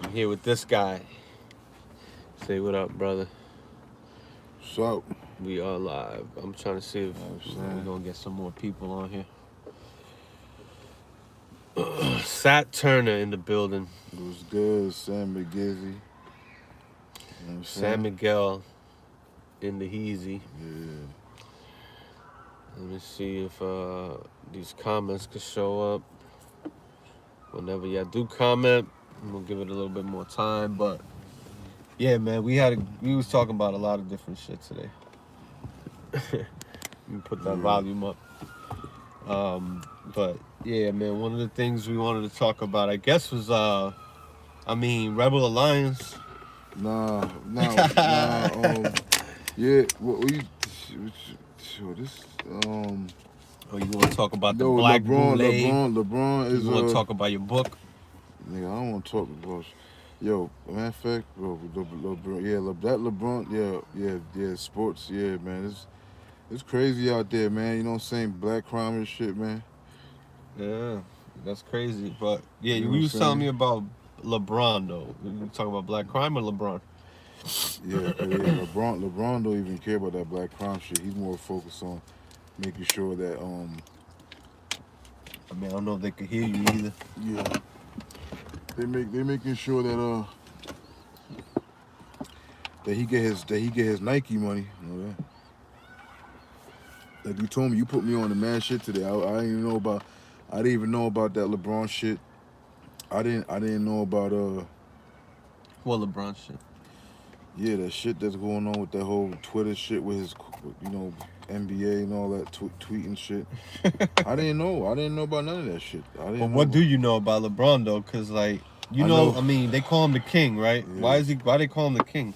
I'm here with this guy. Say what up, brother. What's up? We are live. I'm trying to see if we're gonna get some more people on here. Sat Turner in the building. It was good, San Miguel. You know San Miguel in the heezy. Yeah. Let me see if these comments could show up. Whenever y'all do comment, we'll give it a little bit more time. But yeah, man, we was talking about a lot of different shit today. Let me put that volume up. But yeah, man, one of the things we wanted to talk about, I guess, was Rebel Alliance. Nah. Yeah. Oh, you want to talk about the no, Black Boule? LeBron is. You want to talk about your book? Nigga, I don't want to talk about. Yo, matter of fact, bro, LeBron, that LeBron, sports, yeah, man, it's crazy out there, man. You know what I'm saying? Black crime and shit, man. Yeah, that's crazy. But yeah, you know was telling me about LeBron though. You talking about black crime or LeBron? Yeah, LeBron don't even care about that black crime shit. He's more focused on making sure that I don't know if they could hear you either. Yeah. They're making sure that that he get his Nike money. You know that? Like you told me, you put me on the mad shit today. I didn't even know about that LeBron shit. I didn't know about What LeBron shit? Yeah, that shit that's going on with that whole Twitter shit with his, NBA and all that tweeting shit. I didn't know about none of that shit. But what do you know about LeBron though? Cause like they call him the king, right? Yeah. Why they call him the king?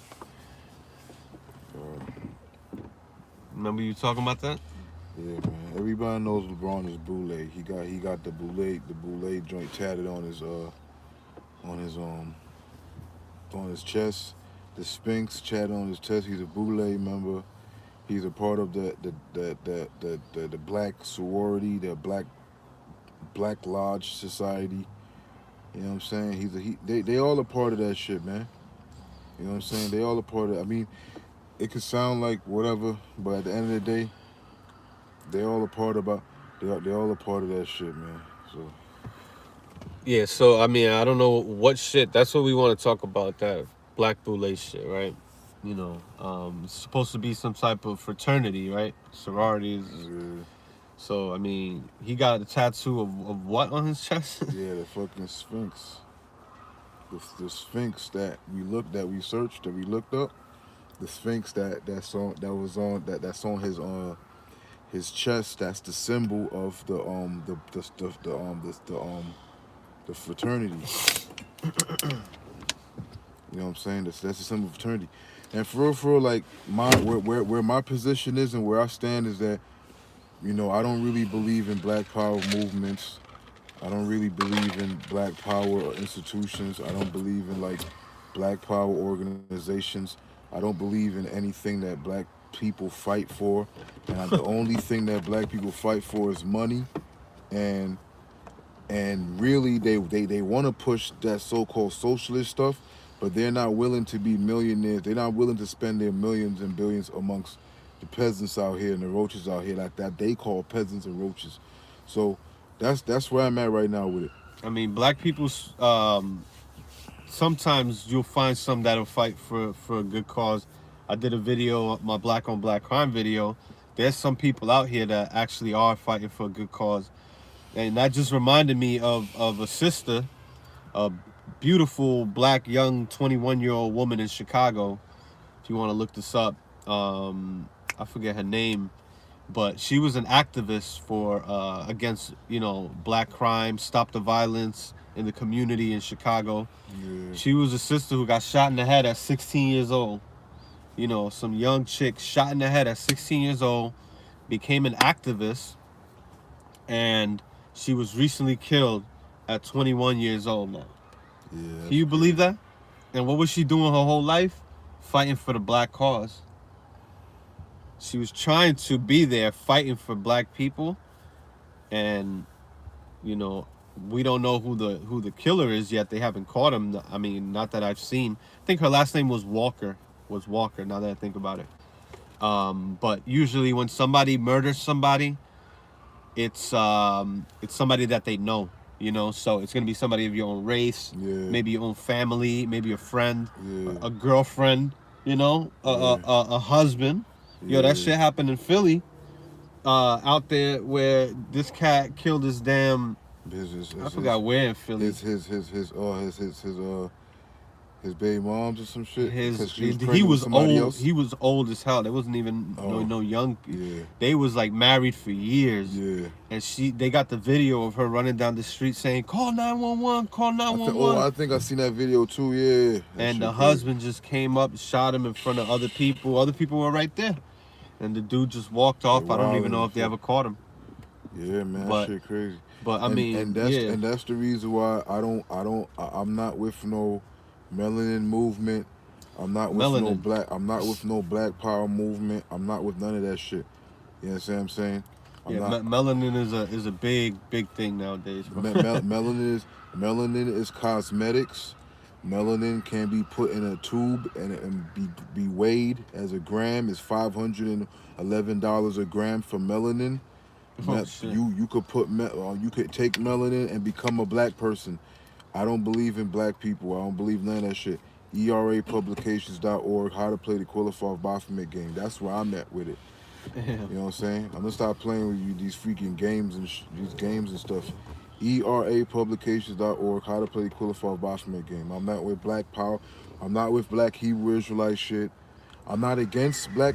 Remember you talking about that? Yeah, man. Everybody knows LeBron is Boule. He got the Boule joint tatted on his chest. The Sphinx tatted on his chest. He's a Boule member. He's a part of the black sorority, the black lodge society. You know what I'm saying? They all a part of that shit, man. You know what I'm saying? They all a part of it. I mean, it could sound like whatever, but at the end of the day, they all a part of that shit, man. So yeah, so I don't know what shit. That's what we want to talk about, that Black Boule shit, right? It's supposed to be some type of fraternity, right? Sororities. Yeah. So he got a tattoo of what on his chest? Yeah, the fucking Sphinx. The Sphinx that we looked up. The Sphinx that's on his chest. That's the symbol of the fraternity. You know what I'm saying? That's the symbol of fraternity. And for real, like where my position is and where I stand is that, I don't really believe in black power movements. I don't really believe in black power institutions. I don't believe in like black power organizations. I don't believe in anything that black people fight for. And the only thing that black people fight for is money. And really they want to push that so-called socialist stuff, but they're not willing to be millionaires. They're not willing to spend their millions and billions amongst the peasants out here and the roaches out here, like that they call peasants and roaches. So that's where I'm at right now with it. Black people, sometimes you'll find some that'll fight for a good cause. I did a video, my Black on Black Crime video. There's some people out here that actually are fighting for a good cause. And that just reminded me of a sister, a beautiful black young 21-year-old woman in Chicago. If you want to look this up, I forget her name, but she was an activist for against black crime, stop the violence in the community in Chicago. Yeah. She was a sister who got shot in the head at 16 years old. Some young chick shot in the head at 16 years old, became an activist, and she was recently killed at 21 years old now. Yeah, can you believe that? And what was she doing her whole life? Fighting for the black cause. She was trying to be there fighting for black people. And, we don't know who the killer is yet. They haven't caught him. I mean, not that I've seen. I think her last name was Walker. Now that I think about it. But usually when somebody murders somebody, it's somebody that they know. So it's gonna be somebody of your own race, maybe your own family, maybe a friend, a girlfriend, a husband. Yo, that shit happened in Philly, out there where this cat killed his damn. I forgot where in Philly. His baby moms or some shit. He was old. Else. He was old as hell. There wasn't even no young. Yeah. They was like married for years. Yeah. And they got the video of her running down the street saying, "Call 911, call 911." I think I seen that video too. Yeah. And the husband just came up, shot him in front of other people. Other people were right there, and the dude just walked off. I don't even know if they ever caught him. Yeah, man, that shit crazy. But and that's the reason why I'm not with no melanin movement. I'm not with no black power movement. I'm not with none of that shit. You understand what I'm saying? Melanin is a big thing nowadays. Melanin is cosmetics. Melanin can be put in a tube and be weighed as a gram. It's $511 a gram for melanin. You could take melanin and become a black person. I don't believe in black people. I don't believe none of that shit. ERApublications.org, how to play the qualified Baphomet game. That's where I'm at with it. You know what I'm saying? I'm gonna stop playing with you these freaking games and these games and stuff. ERApublications.org, how to play the qualified Baphomet game. I'm not with black power. I'm not with black Hebrew Israelite shit. I'm not against black.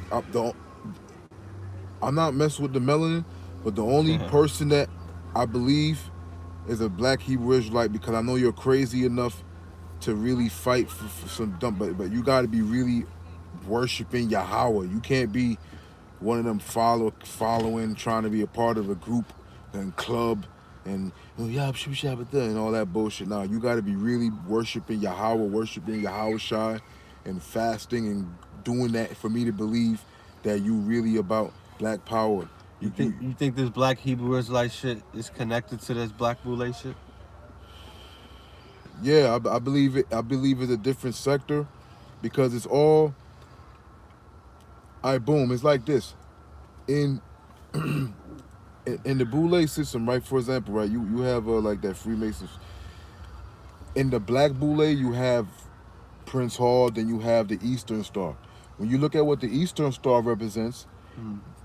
I'm not messing with the melanin, but the only person that I believe is a black Hebrew Israelite, because I know you're crazy enough to really fight for some dumb, but you got to be really worshiping Yahweh. You can't be one of them following, trying to be a part of a group and club and and all that bullshit. Now you got to be really worshiping Yahweh, worshiping Yahweh Shai, and fasting and doing that for me to believe that you really about black power. You think this black Hebrew Israelite shit is connected to this black Boule shit? Yeah, I believe it. I believe it's a different sector, because it's all. Boom. It's like this, in the Boule system, right? For example, right, you have like that Freemasons. In the black Boule, you have Prince Hall, then you have the Eastern Star. When you look at what the Eastern Star represents.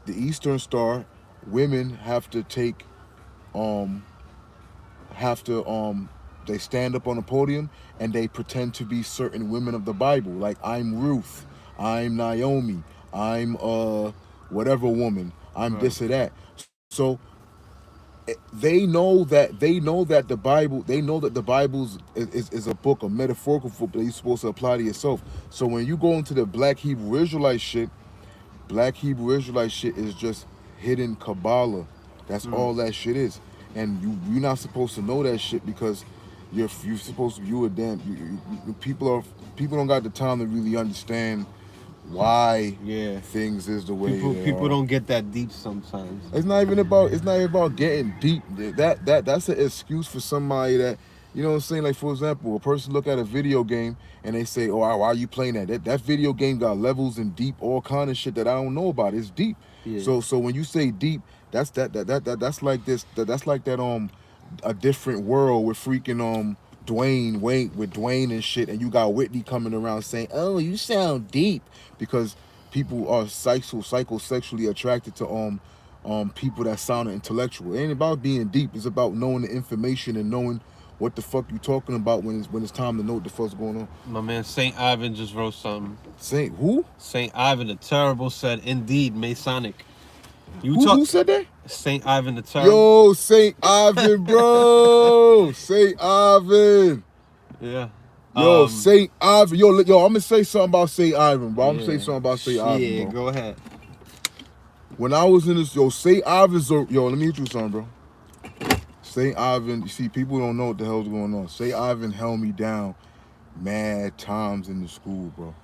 The Eastern Star, women have to take, they stand up on a podium and they pretend to be certain women of the Bible. Like, I'm Ruth, I'm Naomi, I'm whatever woman, I'm this or that. So they know that the Bible, they know that the Bible is a book, a metaphorical book that you're supposed to apply to yourself. So when you go into the black Hebrew Israelite shit, black Hebrew Israelite shit is just hidden Kabbalah. That's all that shit is. And you're not supposed to know that shit, because you're supposed to view it damn. People don't got the time to really understand why things is the way people don't get that deep sometimes. It's not even about getting deep. That's an excuse for somebody that, you know what I'm saying? Like, for example, a person look at a video game and they say, "Oh, why are you playing that? That video game got levels and deep, all kind of shit that I don't know about. It's deep." Yeah. So when you say deep, that's like this. That's like that a different world with freaking Dwayne and shit, and you got Whitney coming around saying, "Oh, you sound deep," because people are psychosexually attracted to people that sound intellectual. It ain't about being deep. It's about knowing the information and knowing what the fuck you talking about when it's time to know what the fuck's going on. My man Saint Ivan just wrote something. Saint who? Saint Ivan the Terrible said, "Indeed, Masonic." Who said that? Saint Ivan the Terrible. Yo, Saint Ivan, bro. Saint Ivan. Yeah. Yo, Saint Ivan. Yo, I'm gonna say something about Saint Ivan, bro. I'm gonna say something about Saint Ivan, bro. Yeah, go ahead. When I was in this, Saint Ivan's, let me hit you something, bro. Saint Ivan, you see, people don't know what the hell's going on. Saint Ivan held me down mad times in the school, bro.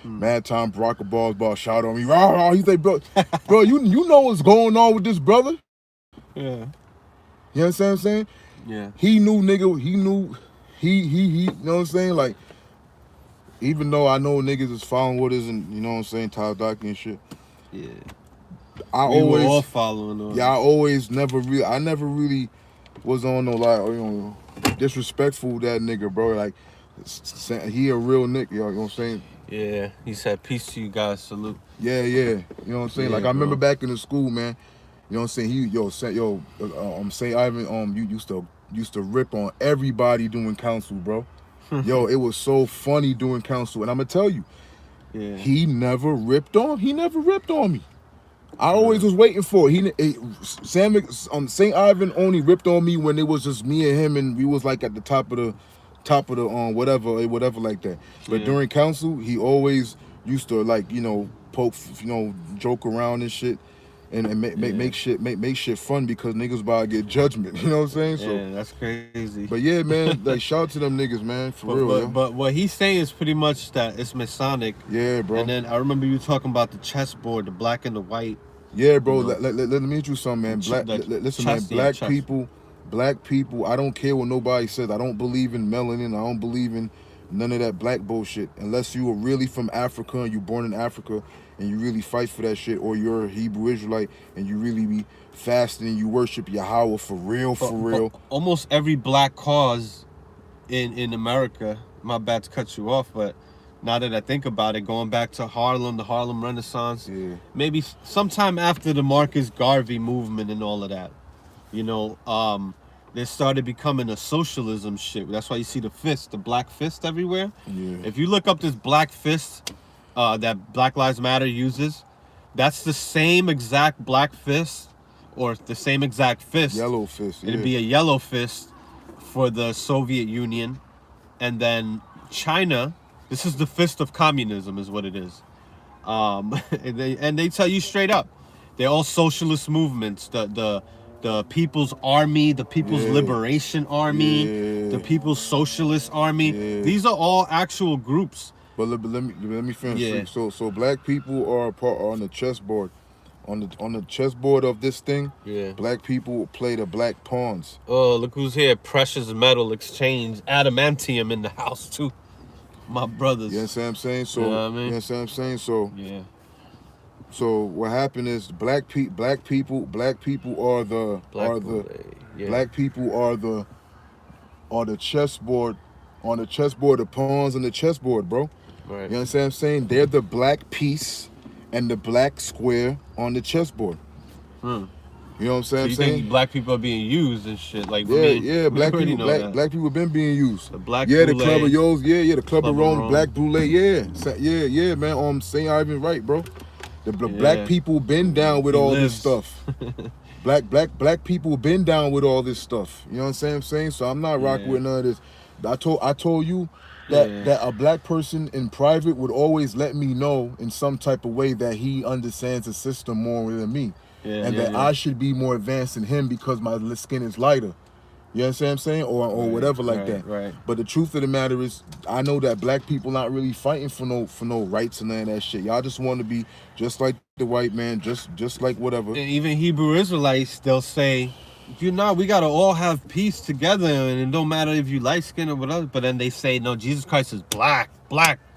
Mad time, Barack Obama shout on me. Rah, he's like, bro, you know what's going on with this brother? Yeah. You understand what I'm saying? Yeah. He knew, nigga. He knew. He. You know what I'm saying? Like, even though I know niggas is following what is, and you know what I'm saying, Tadaki and shit. Yeah. We were all following on. Yeah, I never really was on no like, you know, disrespectful that nigga, bro. Like, he a real nigga, you know what I'm saying? Yeah, he said, peace to you guys, salute. Yeah, you know what I'm saying? Yeah, like, I remember bro. back in the school, man, you know what I'm saying? St. Ivan, you used to rip on everybody doing council, bro. Yo, it was so funny doing council, and I'm gonna tell you, he never ripped on me. I always was waiting for it. St. Ivan only ripped on me when it was just me and him, and we was like at the top of the whatever like that. But during council, he always used to, like, you know, poke, you know, joke around and shit, and make shit fun, because niggas about to get judgment. You know what I'm saying? So yeah, that's crazy. But yeah, man, like, shout out to them niggas, man, for real. But what he's saying is pretty much that it's Masonic. Yeah, bro. And then I remember you talking about the chessboard, the black and the white. Yeah, bro. You know, let me hit you something, man. Listen, man. Black people. I don't care what nobody says. I don't believe in melanin. I don't believe in none of that black bullshit. Unless you were really from Africa and you born in Africa and you really fight for that shit, or you're a Hebrew Israelite and you really be fasting and you worship Yahweh for real. But almost every black cause in America. My bad to cut you off, but now that I think about it, going back to Harlem, the Harlem Renaissance, maybe sometime after the Marcus Garvey movement and all of that, you know, they started becoming a socialism shit. That's why you see the fist, the black fist everywhere. Yeah. If you look up this black fist that Black Lives Matter uses, that's the same exact black fist, or the same exact fist. Yellow fist. Yeah. It'd be a yellow fist for the Soviet Union, and then China. This is the fist of communism, is what it is. And they tell you straight up, they're all socialist movements. The People's Army, the People's Liberation Army, the People's Socialist Army. These are all actual groups. But let me finish. Yeah. So black people are on the chessboard. On the chessboard of this thing, black people play the black pawns. Oh, look who's here. Precious metal exchange. Adamantium in the house, too. My brothers. You understand what I'm saying? So, you know what I mean? You understand what I'm saying? So, so what happened is black people are the chessboard, on the chessboard, the pawns on the chessboard, bro. Right. You understand what I'm saying? They're the black piece and the black square on the chessboard. You know what I'm saying? So you think black people are being used and shit? Like, black people been being used. The black the Boule, club of yours, the club of Rome, black Boule, yeah, man. St. Ivan, right, bro. The black people been down with all this stuff. black people been down with all this stuff. You know what I'm saying? So I'm not rocking with none of this. I told you that a black person in private would always let me know in some type of way that he understands the system more than me. I should be more advanced than him because my skin is lighter. You understand what I'm saying? Or whatever like that. Right. But the truth of the matter is, I know that black people not really fighting for no rights and none of that shit. Y'all just want to be just like the white man, just like whatever. And even Hebrew Israelites, they'll say, we gotta all have peace together, and it don't matter if you light skin or whatever. But then they say, no, Jesus Christ is black,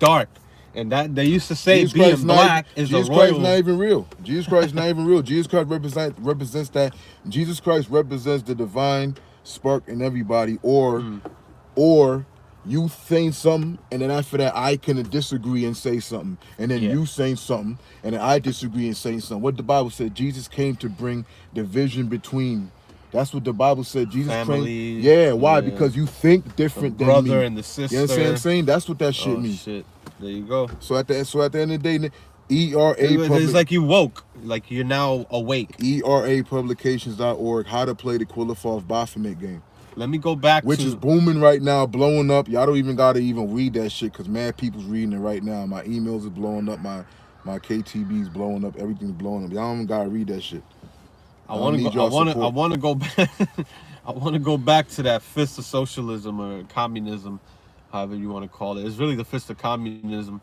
dark. And that they used to say being black is Jesus Christ not even real. Jesus Christ not even real. Jesus Christ represents that. Jesus Christ represents the divine spark in everybody. Or you saying something, and then after that I can disagree and say something, and then you saying something, and then I disagree and say something. What the Bible said, Jesus came to bring division between. That's what the Bible said. Jesus Families, came. Why? Because you think different than me. The brother and the sister. You understand what I'm saying? That's what that shit means. Shit. There you go. So at the end of the day, it's like you woke, like you're now awake. ERApublications.org, how to play the Qualified Baphomet game. Let me go back which is booming right now, blowing up. Y'all don't even gotta even read that shit because mad people's reading it right now. My emails are blowing up, my KTB's blowing up, everything's blowing up. Y'all don't even gotta read that shit. I want to go back. I want to go back to that fist of socialism or communism, however you want to call it. It's really the fist of communism.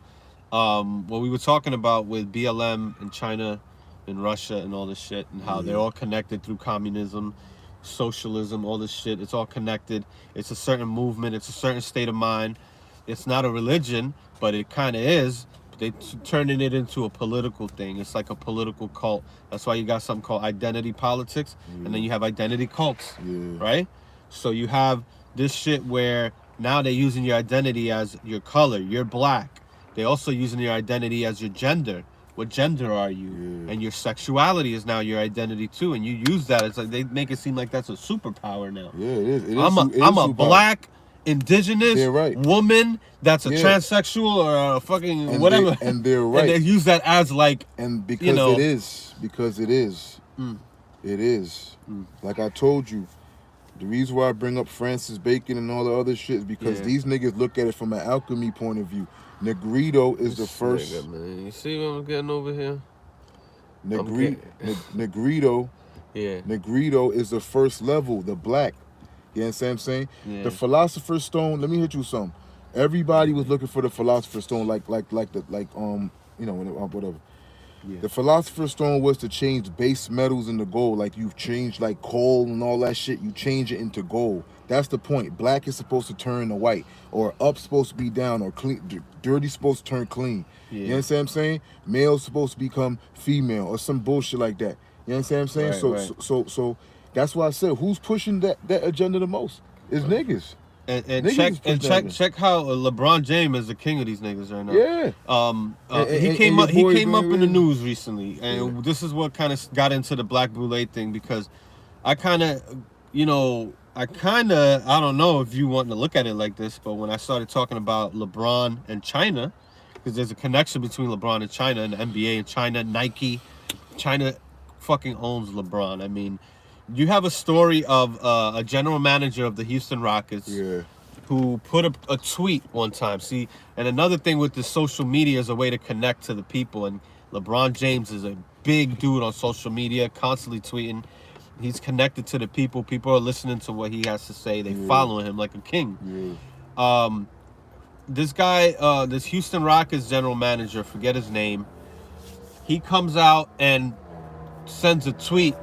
What we were talking about with BLM and China and Russia and all this shit, and how they're all connected through communism. socialism, all this shit. It's all connected. It's a certain movement. It's a certain state of mind. It's not a religion, but it kind of is. They turning it into a political thing. It's like a political cult. That's why you got something called identity politics, and then you have identity cults, right? So you have this shit where now they're using your identity as your color. You're black. They're also using your identity as your gender. What gender are you? And your sexuality is now your identity too. And you use that. It's like they make it seem like that's a superpower now. Yeah, it is. I'm a black, indigenous right. woman that's a transsexual or a fucking and whatever. And they're right. And they use that as like, and because it is. Like I told you, the reason why I bring up Francis Bacon and all the other shit is because these niggas look at it from an alchemy point of view. Negrito is the first. Nigga, man. You see what I'm getting over here? Negrito. Yeah. Negrito is the first level, the black. You know what I'm saying? Yeah. The Philosopher's Stone. Let me hit you some. Everybody was looking for the Philosopher's Stone, whatever. Yeah. The Philosopher's Stone was to change base metals into gold, like you've changed like coal and all that shit. You change it into gold. That's the point. Black is supposed to turn to white, or up supposed to be down, or clean. Dirty supposed to turn clean. Yeah. You know what I'm saying? Male's supposed to become female, or some bullshit like that. You know what I'm saying? Right, So that's why I said, who's pushing that agenda the most? Is niggas. And check how LeBron James is the king of these niggas right now. Yeah. He came up in the news recently, and this is what kind of got into the Black Boule thing, because I kind of, I don't know if you want to look at it like this, but when I started talking about LeBron and China, because there's a connection between LeBron and China and the NBA and China, Nike, China fucking owns LeBron. I mean, you have a story of a general manager of the Houston Rockets who put a tweet one time. See, and another thing with the social media is a way to connect to the people. And LeBron James is a big dude on social media, constantly tweeting. He's connected to the people. People are listening to what he has to say. They follow him like a king. This guy, this Houston Rockets general manager, forget his name, he comes out and sends a tweet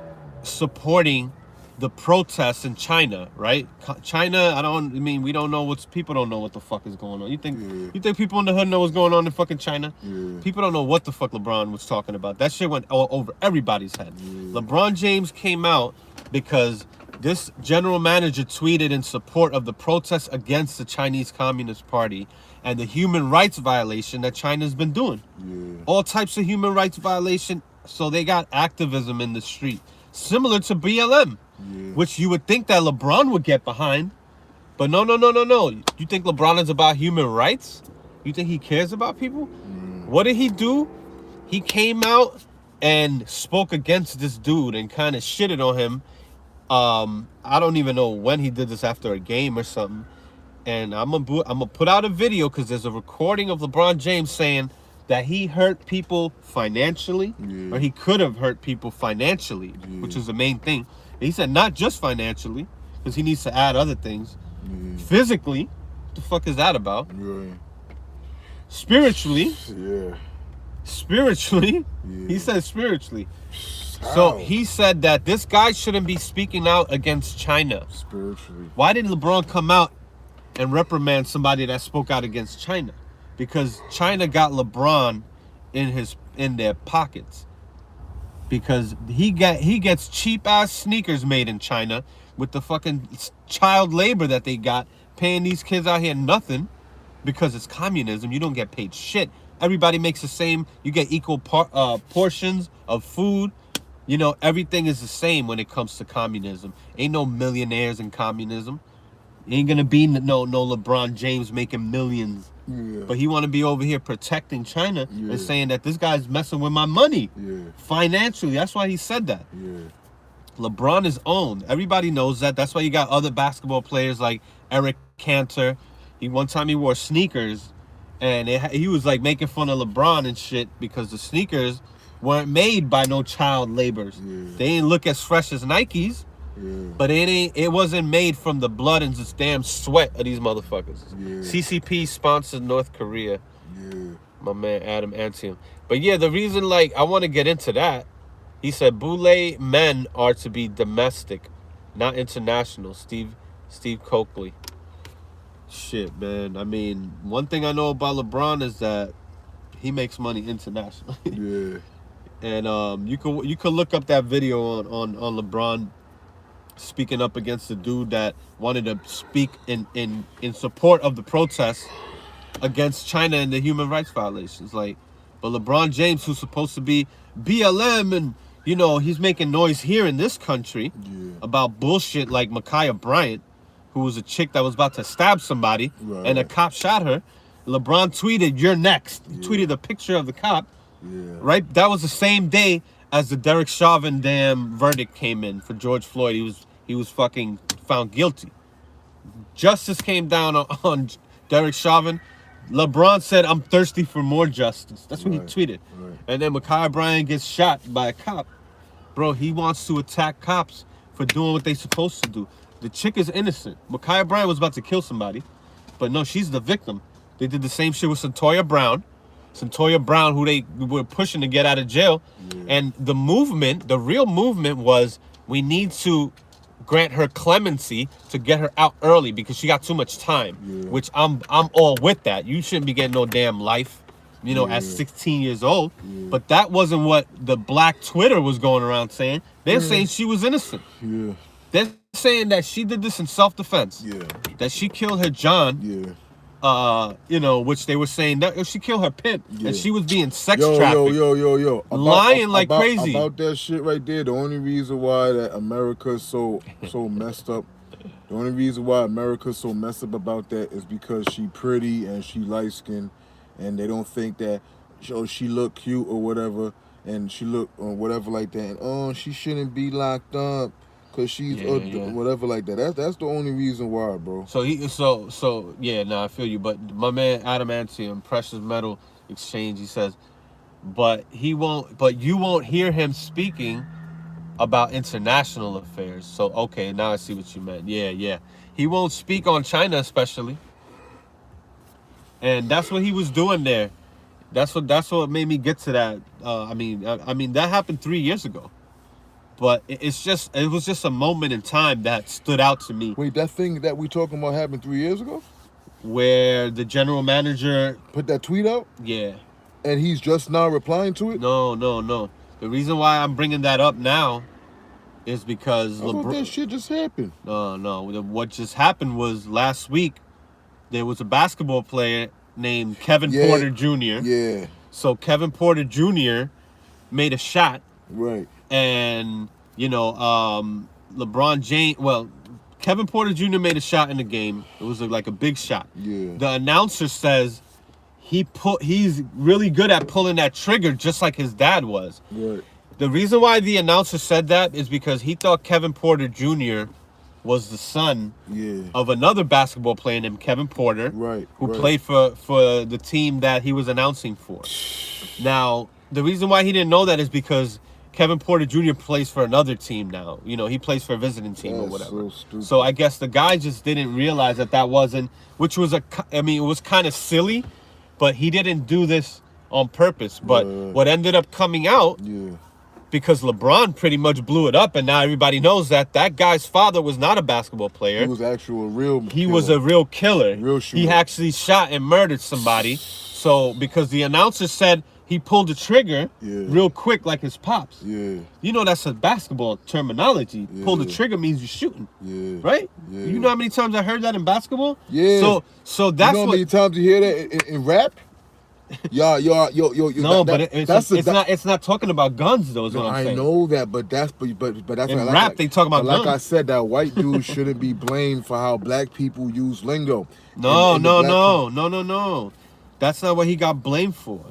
supporting the protests in China, right? China, we don't know people don't know what the fuck is going on. You think people in the hood know what's going on in fucking China? People don't know what the fuck LeBron was talking about. That shit went all over everybody's head. LeBron James came out because this general manager tweeted in support of the protests against the Chinese Communist Party and the human rights violation that China's been doing. All types of human rights violation. So they got activism in the street, similar to BLM, which you would think that LeBron would get behind. But no. You think LeBron is about human rights? You think he cares about people? What did he do? He came out and spoke against this dude and kind of shitted on him. I don't even know when he did this, after a game or something. And I'm gonna put out a video, because there's a recording of LeBron James saying that he hurt people financially, or he could have hurt people financially, which is the main thing. And he said not just financially, because he needs to add other things. Physically, what the fuck is that about? Spiritually, he said spiritually. So he said that this guy shouldn't be speaking out against China. Spiritually. Why didn't LeBron come out and reprimand somebody that spoke out against China? Because China got LeBron in their pockets. Because he gets cheap ass sneakers made in China with the fucking child labor that they got, paying these kids out here nothing, because it's communism. You don't get paid shit. Everybody makes the same. You get equal portions of food. Everything is the same when it comes to communism. Ain't no millionaires in communism. Ain't gonna be no LeBron James making millions. But he want to be over here protecting China and saying that this guy's messing with my money financially. That's why he said that. LeBron is owned. Everybody knows that. That's why you got other basketball players like Eric Cantor. One time he wore sneakers, and he was like making fun of LeBron and shit, because the sneakers weren't made by no child laborers. They ain't look as fresh as Nikes. But it wasn't made from the blood and this damn sweat of these motherfuckers. CCP sponsored North Korea. My man Adam Antium. But yeah, the reason, I want to get into that, he said Boule men are to be domestic not international. Steve Coakley. Shit, man. I mean, one thing I know about LeBron is that he makes money internationally. Yeah. And you could look up that video on LeBron speaking up against the dude that wanted to speak in support of the protests against China and the human rights violations. Like, but LeBron James, who's supposed to be BLM, and you know, he's making noise here in this country about bullshit like Ma'Khia Bryant, who was a chick that was about to stab somebody, and a cop shot her. LeBron tweeted, "You're next." He tweeted a picture of the cop. Right? That was the same day as the Derek Chauvin damn verdict came in for George Floyd. He was fucking found guilty. Justice came down on Derek Chauvin. LeBron said, "I'm thirsty for more justice." That's what he tweeted. And then Ma'Khia Bryant gets shot by a cop. Bro, he wants to attack cops for doing what they're supposed to do. The chick is innocent. Ma'Khia Bryant was about to kill somebody, but no, she's the victim. They did the same shit with Santoya Brown, who they were pushing to get out of jail. And the movement, the real movement, was we need to grant her clemency to get her out early because she got too much time, which I'm all with that. You shouldn't be getting no damn life, you know, at 16 years old. But that wasn't what the black Twitter was going around saying. They're saying she was innocent. They're saying that she did this in self-defense. That she killed her John. You know, which they were saying that she killed her pimp and she was being sex trafficked. Yo. Lying like crazy. About that shit right there, the only reason why that America's so messed up, the only reason why America's so messed up about that is because she pretty and she light-skinned, and they don't think that she look cute or whatever, and she look or whatever like that, and she shouldn't be locked up. Cause she's whatever like that. That's the only reason why, bro. So I feel you. But my man Adam Antium, Precious Metal Exchange, he says, but you won't hear him speaking about international affairs. So okay, now I see what you meant. Yeah. He won't speak on China especially. And that's what he was doing there. That's what made me get to that. I mean that happened 3 years ago. But it was just a moment in time that stood out to me. Wait, that thing that we talking about happened 3 years ago? Where the general manager put that tweet out? Yeah. And he's just now replying to it? No. The reason why I'm bringing that up now is because I thought that shit just happened. No. What just happened was last week there was a basketball player named Kevin Porter Jr. Yeah. So Kevin Porter Jr. made a shot. Right. And, you know, LeBron James, Kevin Porter Jr. made a shot in the game. It was like a big shot. Yeah. The announcer says he's really good at pulling that trigger just like his dad was. Right. The reason why the announcer said that is because he thought Kevin Porter Jr. was the son of another basketball player named Kevin Porter, who played for the team that he was announcing for. Now, the reason why he didn't know that is because Kevin Porter Jr. plays for another team now. You know, he plays for a visiting team or whatever. So I guess the guy just didn't realize that wasn't, which was it was kind of silly, but he didn't do this on purpose. But what ended up coming out, because LeBron pretty much blew it up, and now everybody knows that guy's father was not a basketball player. He was actually a real killer. He was a real killer. Real shooter. He actually shot and murdered somebody. So because the announcer said he pulled the trigger real quick like his pops. Yeah. You know that's a basketball terminology. Pull the trigger means you're shooting. Yeah. Right? Yeah. You know how many times I heard that in basketball? Yeah. So that's you know how many times you hear that in rap? Yo. No, but it's not talking about guns though. Is what I'm saying. I know that, but that's in rap they talk about guns. Like I said, that white dude shouldn't be blamed for how black people use lingo. No. That's not what he got blamed for.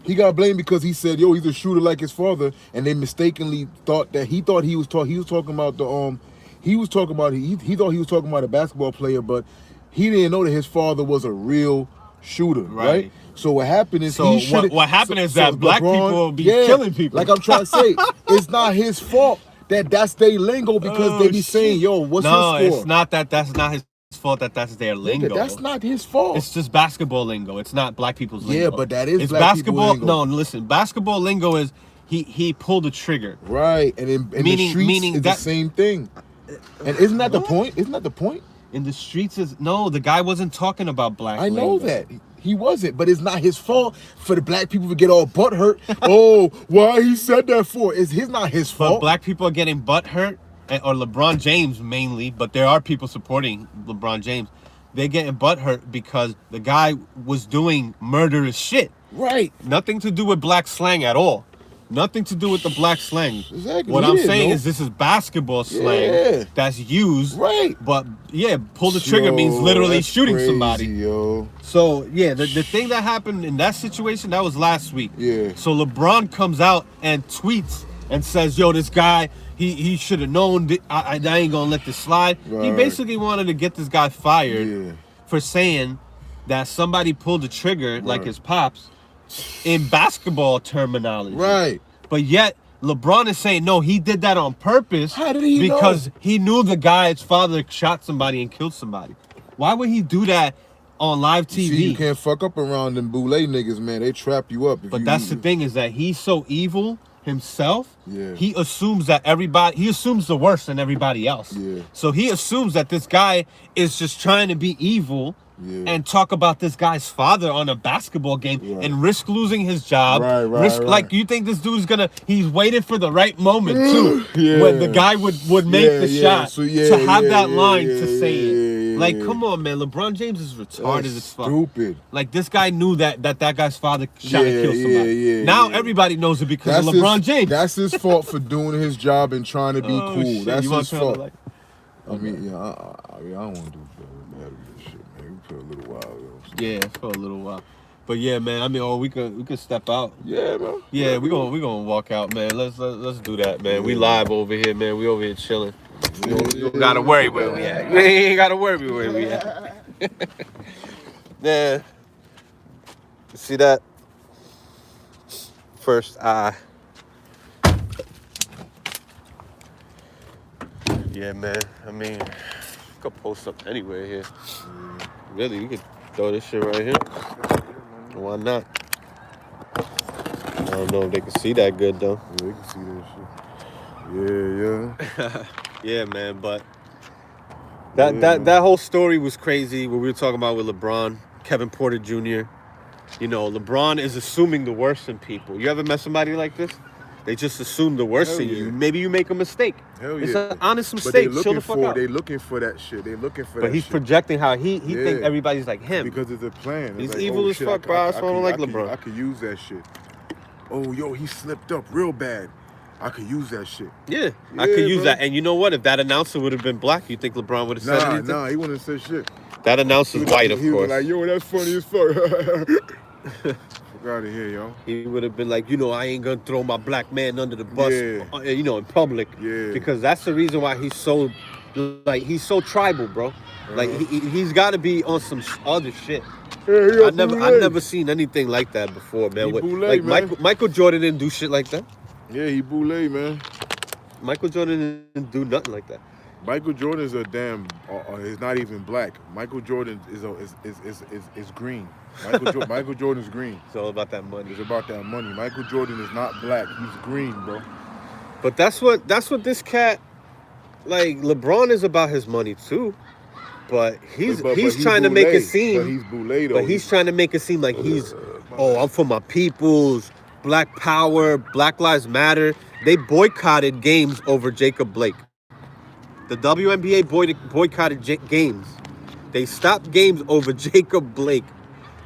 He got blamed because he said, "Yo, he's a shooter like his father," and they mistakenly thought he thought he was talking about he thought he was talking about a basketball player, but he didn't know that his father was a real shooter, right? So what happened is what happened is that black people will be killing people. Like I'm trying to say, it's not his fault that's their lingo because they be saying, "Yo, what's your score?" No, it's not that. That's not his fault that's their lingo. That's not his fault. It's just basketball lingo. It's not black people's lingo. Yeah, but that is it's black basketball. Lingo. No, listen. Basketball lingo is he pulled the trigger. Right, and in the streets it's the same thing. And isn't that the point? Isn't that the point? In the streets is no. The guy wasn't talking about black. I know labor. that. He wasn't, but it's not his fault for the black people to get all butthurt. Oh, why he said that for? It's not his fault. But black people are getting butthurt, or LeBron James mainly, but there are people supporting LeBron James. They're getting butthurt because the guy was doing murderous shit. Right. Nothing to do with black slang at all. Nothing to do with the black slang. Exactly. What I'm saying is this is basketball slang that's used. Right. But yeah, pull the trigger means literally shooting crazy, somebody. Yo. So yeah, the thing that happened in that situation, that was last week. Yeah. So LeBron comes out and tweets and says, yo, this guy, he should have known I ain't gonna let this slide. Right. He basically wanted to get this guy fired for saying that somebody pulled the trigger like his pops in basketball terminology. Right. But yet LeBron is saying no, he did that on purpose. How did he because know? he knew the guy's father shot somebody and killed somebody. Why would he do that on live TV? See, you can't fuck up around them Boule niggas, man. They trap you up. But that's the thing, is that he's so evil himself. Yeah. He assumes that he assumes the worst in everybody else. Yeah. So he assumes that this guy is just trying to be evil and talk about this guy's father on a basketball game and risk losing his job. Right. Like, you think this dude's he's waited for the right moment too, when the guy would make the shot to have that line to say it. Like, come on, man. LeBron James is retarded as fuck. Stupid. Like, this guy knew that guy's father shot and killed somebody. Now everybody knows it because of LeBron James. That's his fault for doing his job and trying to be cool. Shit. That's his fault. Like, I mean, I don't want to do better with this shit, man. We for a little while, yo. Yeah, for a little while. But yeah, man. I mean, we could step out. Yeah, man. Yeah, we gonna walk out, man. Let's do that, man. We live over here, man. We over here chilling. You don't gotta worry where we at. You ain't gotta worry where we at. Yeah. See that? First eye. Yeah, man. I mean, you could post up anywhere here. Really, you could throw this shit right here. Why not? I don't know if they can see that good though. Yeah, they can see that shit. Yeah. Yeah, man, but that whole story was crazy. What we were talking about with LeBron, Kevin Porter Jr. You know, LeBron is assuming the worst in people. You ever met somebody like this? They just assume the worst in you. Maybe you make a mistake. Hell it's yeah. an honest mistake. Chill the fuck out. They looking for that shit. They looking for that shit. But he's projecting how he think everybody's like him. Because it's a plan. He's like, evil as fuck, bro. That's why I don't like LeBron. I could use that shit. Oh, yo, he slipped up real bad. I could use that shit. Yeah, I could use that. And you know what? If that announcer would have been black, you think LeBron would have said anything? Nah, he wouldn't have said shit. That announcer's white, of course. He was like, yo, that's funny as fuck. Fuck out of here, yo. He would have been like, I ain't gonna throw my black man under the bus, in public. Yeah. Because that's the reason why he's so tribal, bro. Like, he's got to be on some other shit. Yeah, I never seen anything like that before, man. Boule, man. Michael Jordan didn't do shit like that. Yeah, he Boule, man. Michael Jordan didn't do nothing like that. Michael Jordan is a damn. He's not even black. Michael Jordan is green. Michael Jordan's green. It's all about that money. It's about that money. Michael Jordan is not black. He's green, bro. But that's what this cat, like, LeBron is about his money too. But he's trying to make it seem. But he's Boule, though. But he's trying to make it seem like I'm for my peoples, Black Power, Black Lives Matter. They boycotted games over Jacob Blake. The WNBA boycotted games. They stopped games over Jacob Blake.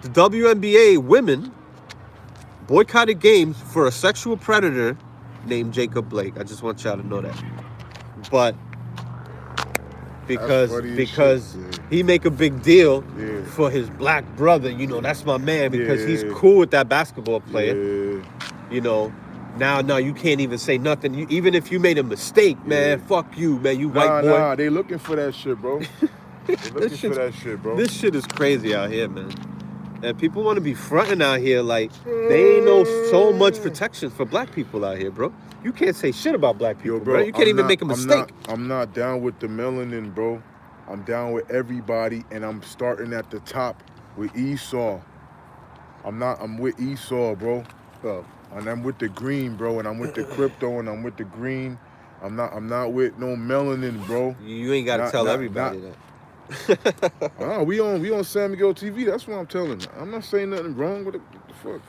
The WNBA women boycotted games for a sexual predator named Jacob Blake. I just want y'all to know that. But because he make a big deal for his black brother, that's my man, because he's cool with that basketball player. Now you can't even say nothing. Even if you made a mistake, man, fuck you, man, you white boy. Nah, they looking for that shit, bro. They looking for that shit, bro. This shit is crazy out here, man. And people want to be fronting out here like they ain't no so much protection for black people out here, bro. You can't say shit about black people, bro. You can't even make a mistake. I'm not down with the melanin, bro. I'm down with everybody, and I'm starting at the top with Esau. I'm with Esau, bro. And I'm with the green, bro, and I'm with the crypto, and I'm with the green. I'm not with no melanin, bro. You ain't gotta tell everybody that. Oh, we on San Miguel TV. That's what I'm telling. I'm not saying nothing wrong with it. What the fuck?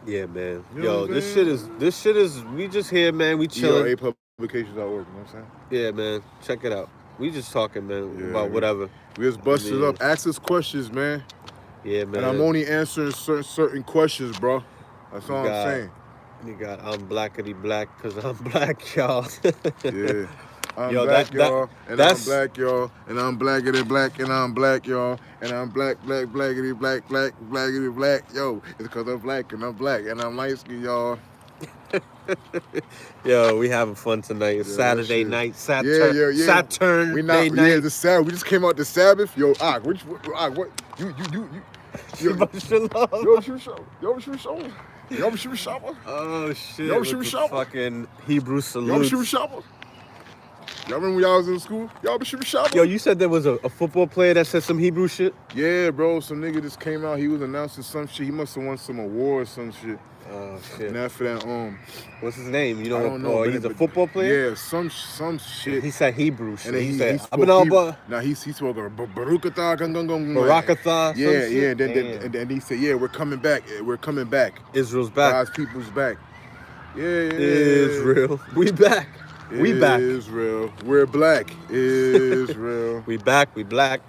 Yeah, man. You know Yo, this shit is. We just here, man. We chilling. ERA publications out work. You know what I'm saying? Yeah, man. Check it out. We just talking, man, about whatever. We just busted it up. Ask us questions, man. Yeah, man. And I'm only answering certain questions, bro. That's all I'm saying. You got I'm blackity black because I'm black, y'all. Yeah. I'm black, y'all, and I'm black, y'all, and I'm blackity black, and I'm black, y'all, and I'm blackity black, blackity black, yo. It's because I'm black, and I'm light skinned, y'all. Yo, we having fun tonight. It's Saturday night, Saturn we day night. Yeah, the Sabbath. We just came out the Sabbath. Yo, what? You. Yo, shoot shopper. Oh shit! Yo, shoot shopper. Fucking Hebrew salute. Yo, shoot shopper. Y'all remember when y'all was in school? Y'all be shooting shopper? Yo, you said there was a football player that said some Hebrew shit? Yeah, bro. Some nigga just came out. He was announcing some shit. He must have won some award or some shit. Oh shit. And after that, what's his name? You know, I don't know. He's a football player? Yeah, some shit. He said Hebrew shit. And then he spoke Hebrew. Nah, he spoke Barakatha. Barakatha. Yeah. And he said, yeah, we're coming back. Israel's back. God's people's back. Yeah. Israel. We back. We back. Israel. We're black. Israel. We back. We black.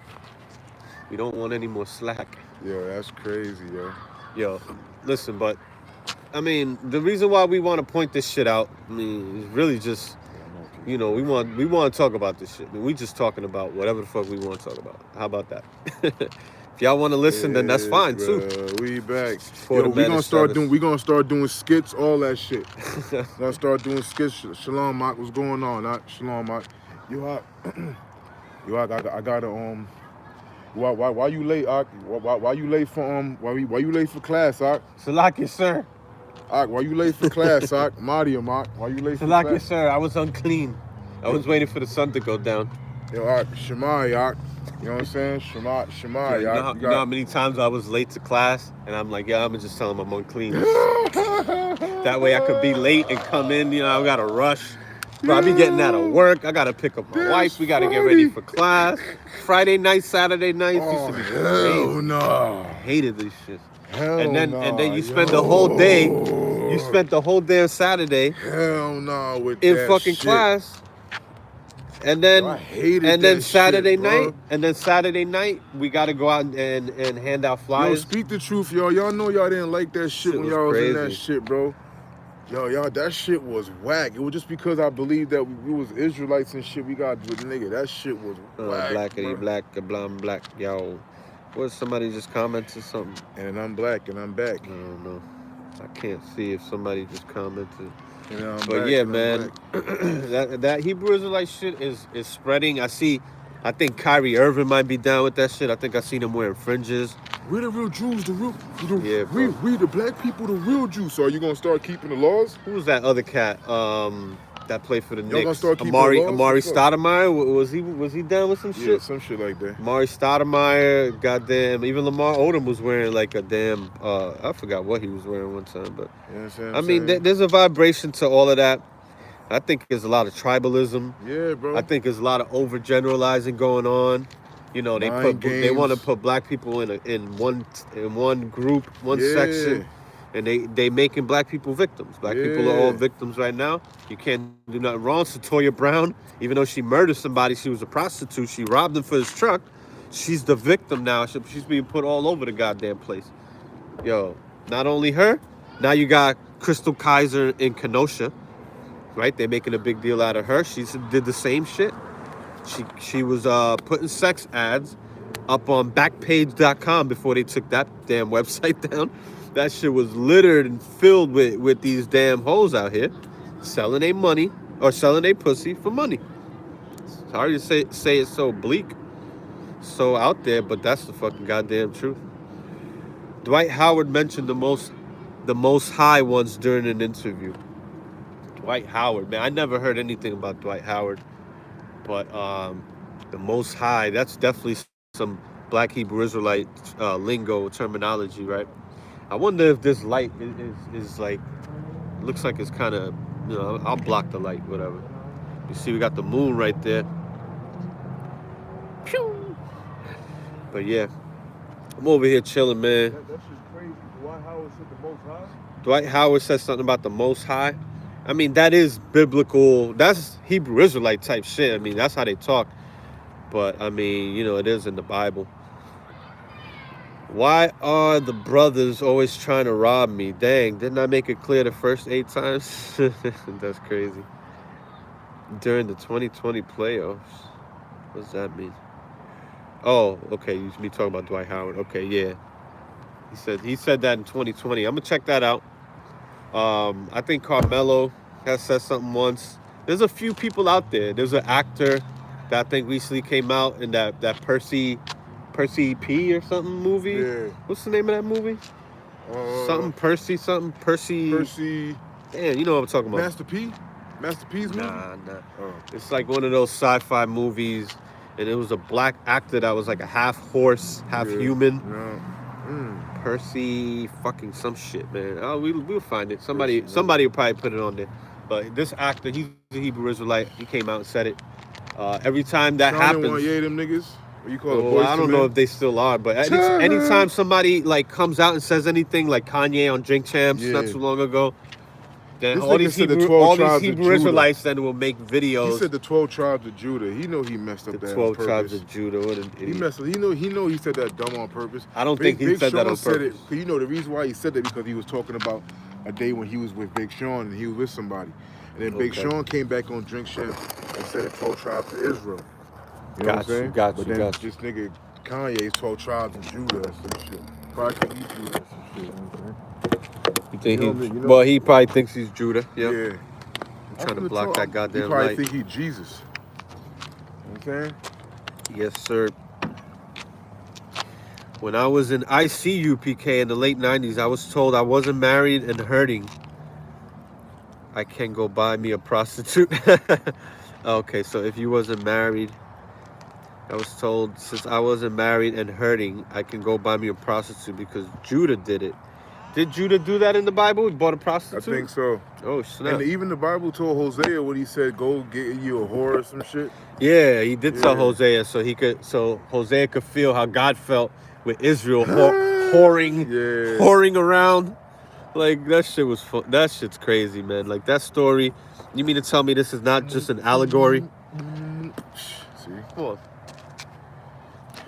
We don't want any more slack. Yo, that's crazy, yo. Yo, listen, but I mean, the reason why we want to point this shit out, I mean, is really just, you know, we want to talk about this shit. I mean, we just talking about whatever the fuck we want to talk about. How about that? If y'all want to listen, then that's fine too. We back. Yo, we gonna start doing skits, all that shit. Gonna start doing skits. Shalom, Mark, what's going on? Shalom, Mark. I gotta Why you late, Ak? Why you late for why you late for class, Ak? Salaki, sir. Ak, why you late for class, Ak? Madia, Mark, why you late for class? Salaki, sir. I was unclean. I was waiting for the sun to go down. Yo, Ak, Shema, Ak. You know what I'm saying? Shema, you know how many times I was late to class, and I'm like, yeah, I'm gonna just tell them I'm unclean. That way I could be late and come in. You know, I gotta rush. Bro, I be getting out of work. I gotta pick up my wife. We gotta get ready for class. Friday night, Saturday nights used to be crazy. Hell no. Hated this shit. And then you spend the whole day. You spent the whole day on Saturday. Hell no with in that fucking shit. class. And then Saturday night, we gotta go out and hand out flyers. Yo, speak the truth, y'all. Y'all know y'all didn't like that shit when y'all was in that shit, bro. Yo, that shit was whack. It was just because I believed that we was Israelites and shit. We got with nigga. That shit was whack. Blackity black, black, yo. What? Somebody just commented something. And I'm black and I'm back. I don't know. I can't see if somebody just commented. But yeah, man, that Hebrew Israelite shit is spreading. I think Kyrie Irving might be down with that shit. I think I seen him wearing fringes. We're the real Jews, yeah, we the black people, the real Jews. So are you gonna start keeping the laws? Who was that other cat that played for the Knicks? Gonna start keeping Amari the laws? Stoudemire, was he down with some shit? Yeah, some shit like that. Amari Stoudemire, goddamn, even Lamar Odom was wearing like a damn I forgot what he was wearing one time, but you know what I'm I mean there's a vibration to all of that. I think there's a lot of tribalism. Yeah, bro. I think there's a lot of overgeneralizing going on. You know, they want to put black people in one group, one section, and they making black people victims. Black people are all victims right now. You can't do nothing wrong. Satoya Brown, even though she murdered somebody, she was a prostitute. She robbed him for his truck. She's the victim now. She's being put all over the goddamn place. Yo, not only her, now you got Crystal Kaiser in Kenosha. Right, they're making a big deal out of her. She did the same shit. She was putting sex ads up on Backpage.com before they took that damn website down. That shit was littered and filled with these damn hoes out here selling their money or selling their pussy for money. Sorry to say it's so bleak, so out there, but that's the fucking goddamn truth. Dwight Howard mentioned the most high once during an interview. Dwight Howard, man, I never heard anything about Dwight Howard, but the Most High, that's definitely some Black Hebrew Israelite lingo terminology, right? I wonder if this light is like, looks like it's kind of, you know, I'll block the light, whatever. You see, we got the moon right there. Pew! But yeah, I'm over here chilling, man. That shit's crazy. Dwight Howard said the Most High? Dwight Howard said something about the Most High. I mean, that is biblical. That's Hebrew Israelite type shit. I mean, that's how they talk. But, I mean, you know, it is in the Bible. Why are the brothers always trying to rob me? Dang, didn't I make it clear the first 8 times? That's crazy. During the 2020 playoffs. What does that mean? Oh, okay. You should be talking about Dwight Howard. Okay, yeah. He said that in 2020. I'm gonna check that out. I think Carmelo has said something once. There's a few people out there. There's an actor that I think recently came out in that Percy P or something movie. Yeah. What's the name of that movie? Percy. Damn, you know what I'm talking about. Master P? Master P's movie? Nah. Oh. It's like one of those sci-fi movies, and it was a black actor that was like a half horse, half human. No. Percy fucking some shit, man. Oh, we'll find it. Somebody will probably put it on there. But this actor, he's a Hebrew Israelite. He came out and said it. Every time that happens, them niggas? What you call it? I don't know if they still are, but anytime somebody like comes out and says anything, like Kanye on Drink Champs not too long ago, then all these Hebrew Israelites then will make videos. He said the 12 tribes of Judah. He know he messed up the that 12 on tribes purpose. of Judah. What an idiot. He messed up. He know he said that dumb on purpose. I don't think he said that on Said purpose. it, you know the reason why he said that because he was talking about a day when he was with Big Sean and he was with somebody. And then Big Sean came back on Drink Champs and said the 12 tribes of Israel. You know what I'm saying? Got but you. then this nigga Kanye's 12 tribes of Judah or some shit. Probably think he's Judah or some shit. You know what I'm saying? You think You know, well, he probably thinks he's Judah. Yep. Yeah. I'm trying to block that goddamn He probably light. think he Jesus. You know what I'm saying? Yes, sir. When I was in ICU PK in the late 90s, I was told I wasn't married and hurting. I can go buy me a prostitute. Okay, so if you wasn't married, I was told since I wasn't married and hurting, I can go buy me a prostitute because Judah did it. Did Judah do that in the Bible? He bought a prostitute? I think so. Oh, snap. And even the Bible told Hosea when he said, go get you a whore or some shit. Yeah, he did tell Hosea so Hosea could feel how God felt with Israel whoring around. Like, that shit was fun. That shit's crazy, man. Like, that story, you mean to tell me this is not just an allegory? See? Come on.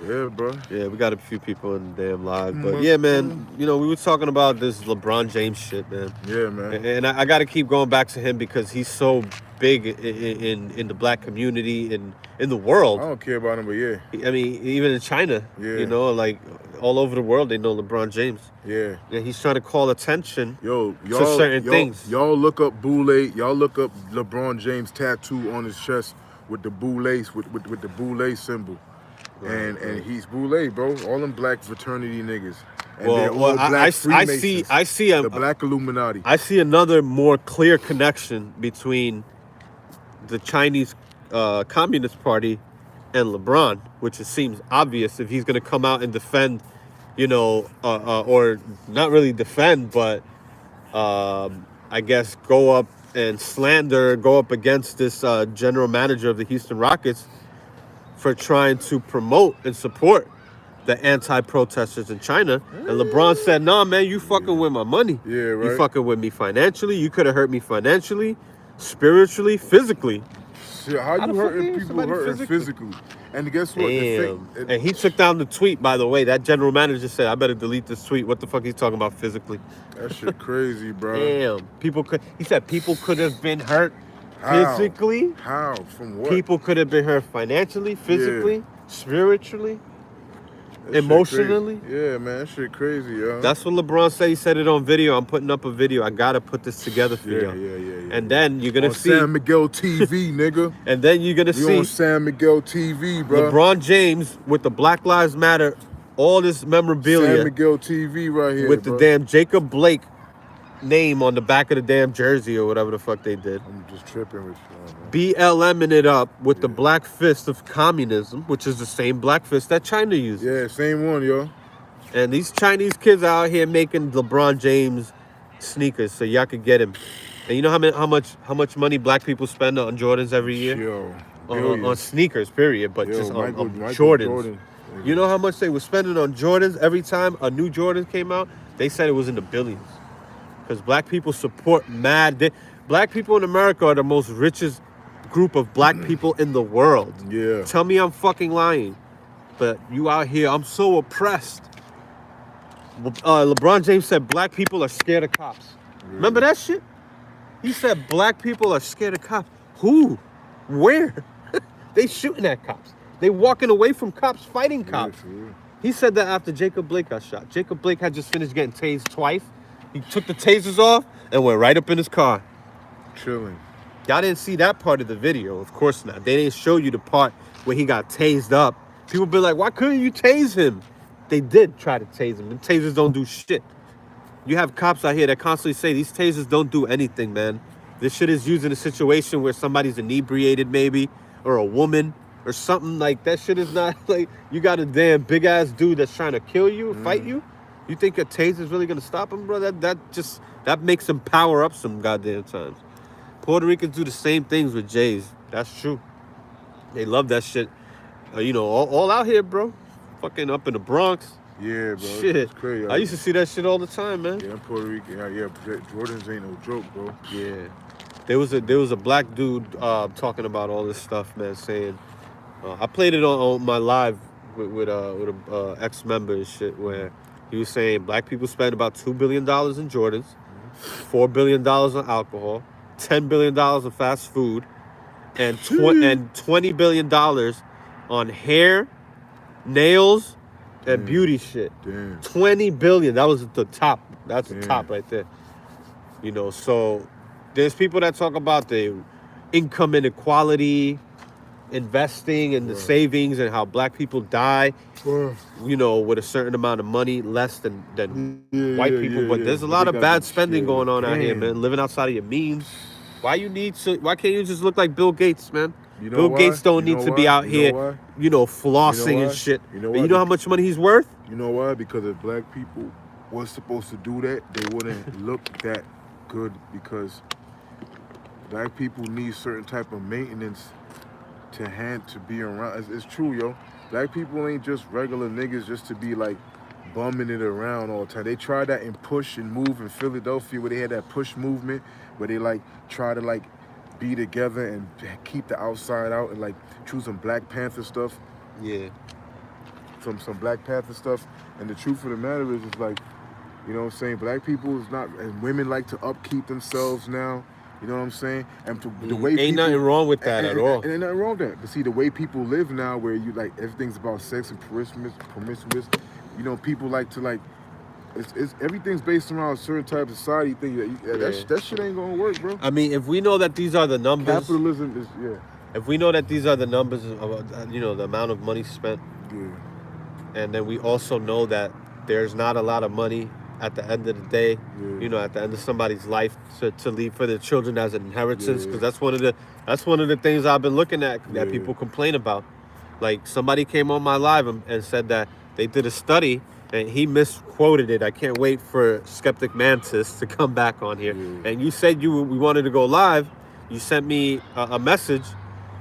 Yeah, bro. Yeah, we got a few people in the damn live. But yeah, man, you know, we were talking about this LeBron James shit, man. Yeah, man. And I got to keep going back to him because he's so big in the black community and in the world. I don't care about him, but yeah. I mean, even in China, you know, like all over the world, they know LeBron James. Yeah. And he's trying to call attention to certain things. Y'all look up Boule. Y'all look up LeBron James tattoo on his chest with the Boule, with the Boule symbol. And he's Boule, bro. All them black fraternity niggas. And they're all black Freemasons. I see the black Illuminati. I see another more clear connection between the Chinese Communist Party and LeBron, which it seems obvious if he's going to come out and defend, you know, or not really defend, but I guess go up and go up against this general manager of the Houston Rockets for trying to promote and support the anti-protesters in China. And LeBron said, nah, man, you fucking with my money. Yeah, right. You fucking with me financially. You could have hurt me financially, spiritually, physically. Shit, how you hurting people hurting physically? And guess what? And he took down the tweet, by the way. That general manager said, I better delete this tweet. What the fuck he's talking about physically? That shit crazy, bro. Damn. He said people could have been hurt physically. How? From what? People could have been hurt financially, physically, spiritually, emotionally. Yeah, man, that shit crazy, yo. That's what LeBron said. He said it on video. I'm putting up a video. I gotta put this together for you. Yeah. And then you're gonna see San Miguel TV, nigga. And then you're gonna see on San Miguel TV, bro. LeBron James with the Black Lives Matter, all this memorabilia. San Miguel TV right here, with the damn Jacob Blake name on the back of the damn jersey or whatever the fuck they did. I'm just tripping with you, man. BLMing it up with the black fist of communism, which is the same black fist that China uses. Yeah, same one, yo. And these Chinese kids out here making LeBron James sneakers so y'all could get him. And you know how much money black people spend on Jordans every year? Yo, On sneakers, period. But just on Jordans. Jordan. You know how much they were spending on Jordans every time a new Jordan came out? They said it was in the billions. Because black people support black people in America are the most richest group of black people in the world. Yeah. Tell me I'm fucking lying. But you out here, I'm so oppressed. LeBron James said black people are scared of cops. Yeah. Remember that shit? He said black people are scared of cops. Who? Where? They shooting at cops. They walking away from cops, fighting cops. Yeah. He said that after Jacob Blake got shot. Jacob Blake had just finished getting tased twice. He took the tasers off and went right up in his car. Chilling. Y'all didn't see that part of the video. Of course not. They didn't show you the part where he got tased up. People be like, why couldn't you tase him? They did try to tase him. And tasers don't do shit. You have cops out here that constantly say these tasers don't do anything, man. This shit is used in a situation where somebody's inebriated maybe, or a woman, or something. Like, that shit is not, like, you got a damn big-ass dude that's trying to kill you, fight you. You think a taser's really going to stop him, bro? That makes him power up some goddamn times. Puerto Ricans do the same things with Jays. That's true. They love that shit. All out here, bro. Fucking up in the Bronx. Yeah, bro. Shit. It's crazy. I used to see that shit all the time, man. Yeah, I'm Puerto Rican. Yeah, Jordans ain't no joke, bro. Yeah. There was a black dude talking about all this stuff, man, saying, I played it on my live with a ex-member and shit, where he was saying black people spend about $2 billion in Jordans, $4 billion on alcohol, $10 billion on fast food, and $20 billion on hair, nails, and beauty shit. Damn. 20 billion. That was the top. That's the top right there. So there's people that talk about the income inequality, investing in the savings, and how black people die, with a certain amount of money, less than white people. But there's a lot of bad spending going on out here, man. Living outside of your means. Why can't you just look like Bill Gates, man? Bill Gates don't need to be out here, flossing and shit. But you know how much money he's worth? You know why? Because if black people were supposed to do that, they wouldn't look that good, because black people need certain type of maintenance to be around. It's true, yo. Black people ain't just regular niggas just to be like bumming it around all the time. They tried that in Push and Move in Philadelphia, where they had that push movement, where they like try to like be together and keep the outside out, and like choose some Black Panther stuff. Yeah. Some Black Panther stuff. And the truth of the matter is, it's like, you know what I'm saying, black people is not, and women like to upkeep themselves now. You know what I'm saying? And the way ain't nothing wrong with that at all. And ain't nothing wrong with that. But see, the way people live now, where you like everything's about sex and promiscuous, people like to like, it's everything's based around a certain type of society thing. That shit ain't gonna work, bro. I mean, if we know that these are the numbers, capitalism is If we know that these are the numbers of the amount of money spent, and then we also know that there's not a lot of money at the end of the day, at the end of somebody's life to leave for their children as an inheritance, because that's one of the things I've been looking at that people complain about. Like, somebody came on my live and said that they did a study and he misquoted it. I can't wait for Skeptic Mantis to come back on here. And you said we wanted to go live. You sent me a message,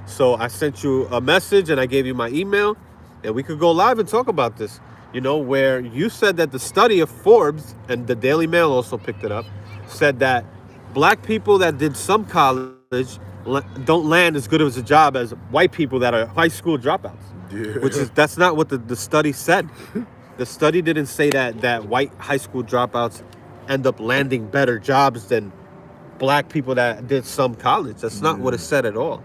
so I sent you a message and I gave you my email, and we could go live and talk about this. Where you said that the study of Forbes, and the Daily Mail also picked it up, said that black people that did some college don't land as good of a job as white people that are high school dropouts. That's not what the study said. The study didn't say that white high school dropouts end up landing better jobs than black people that did some college. That's not what it said at all.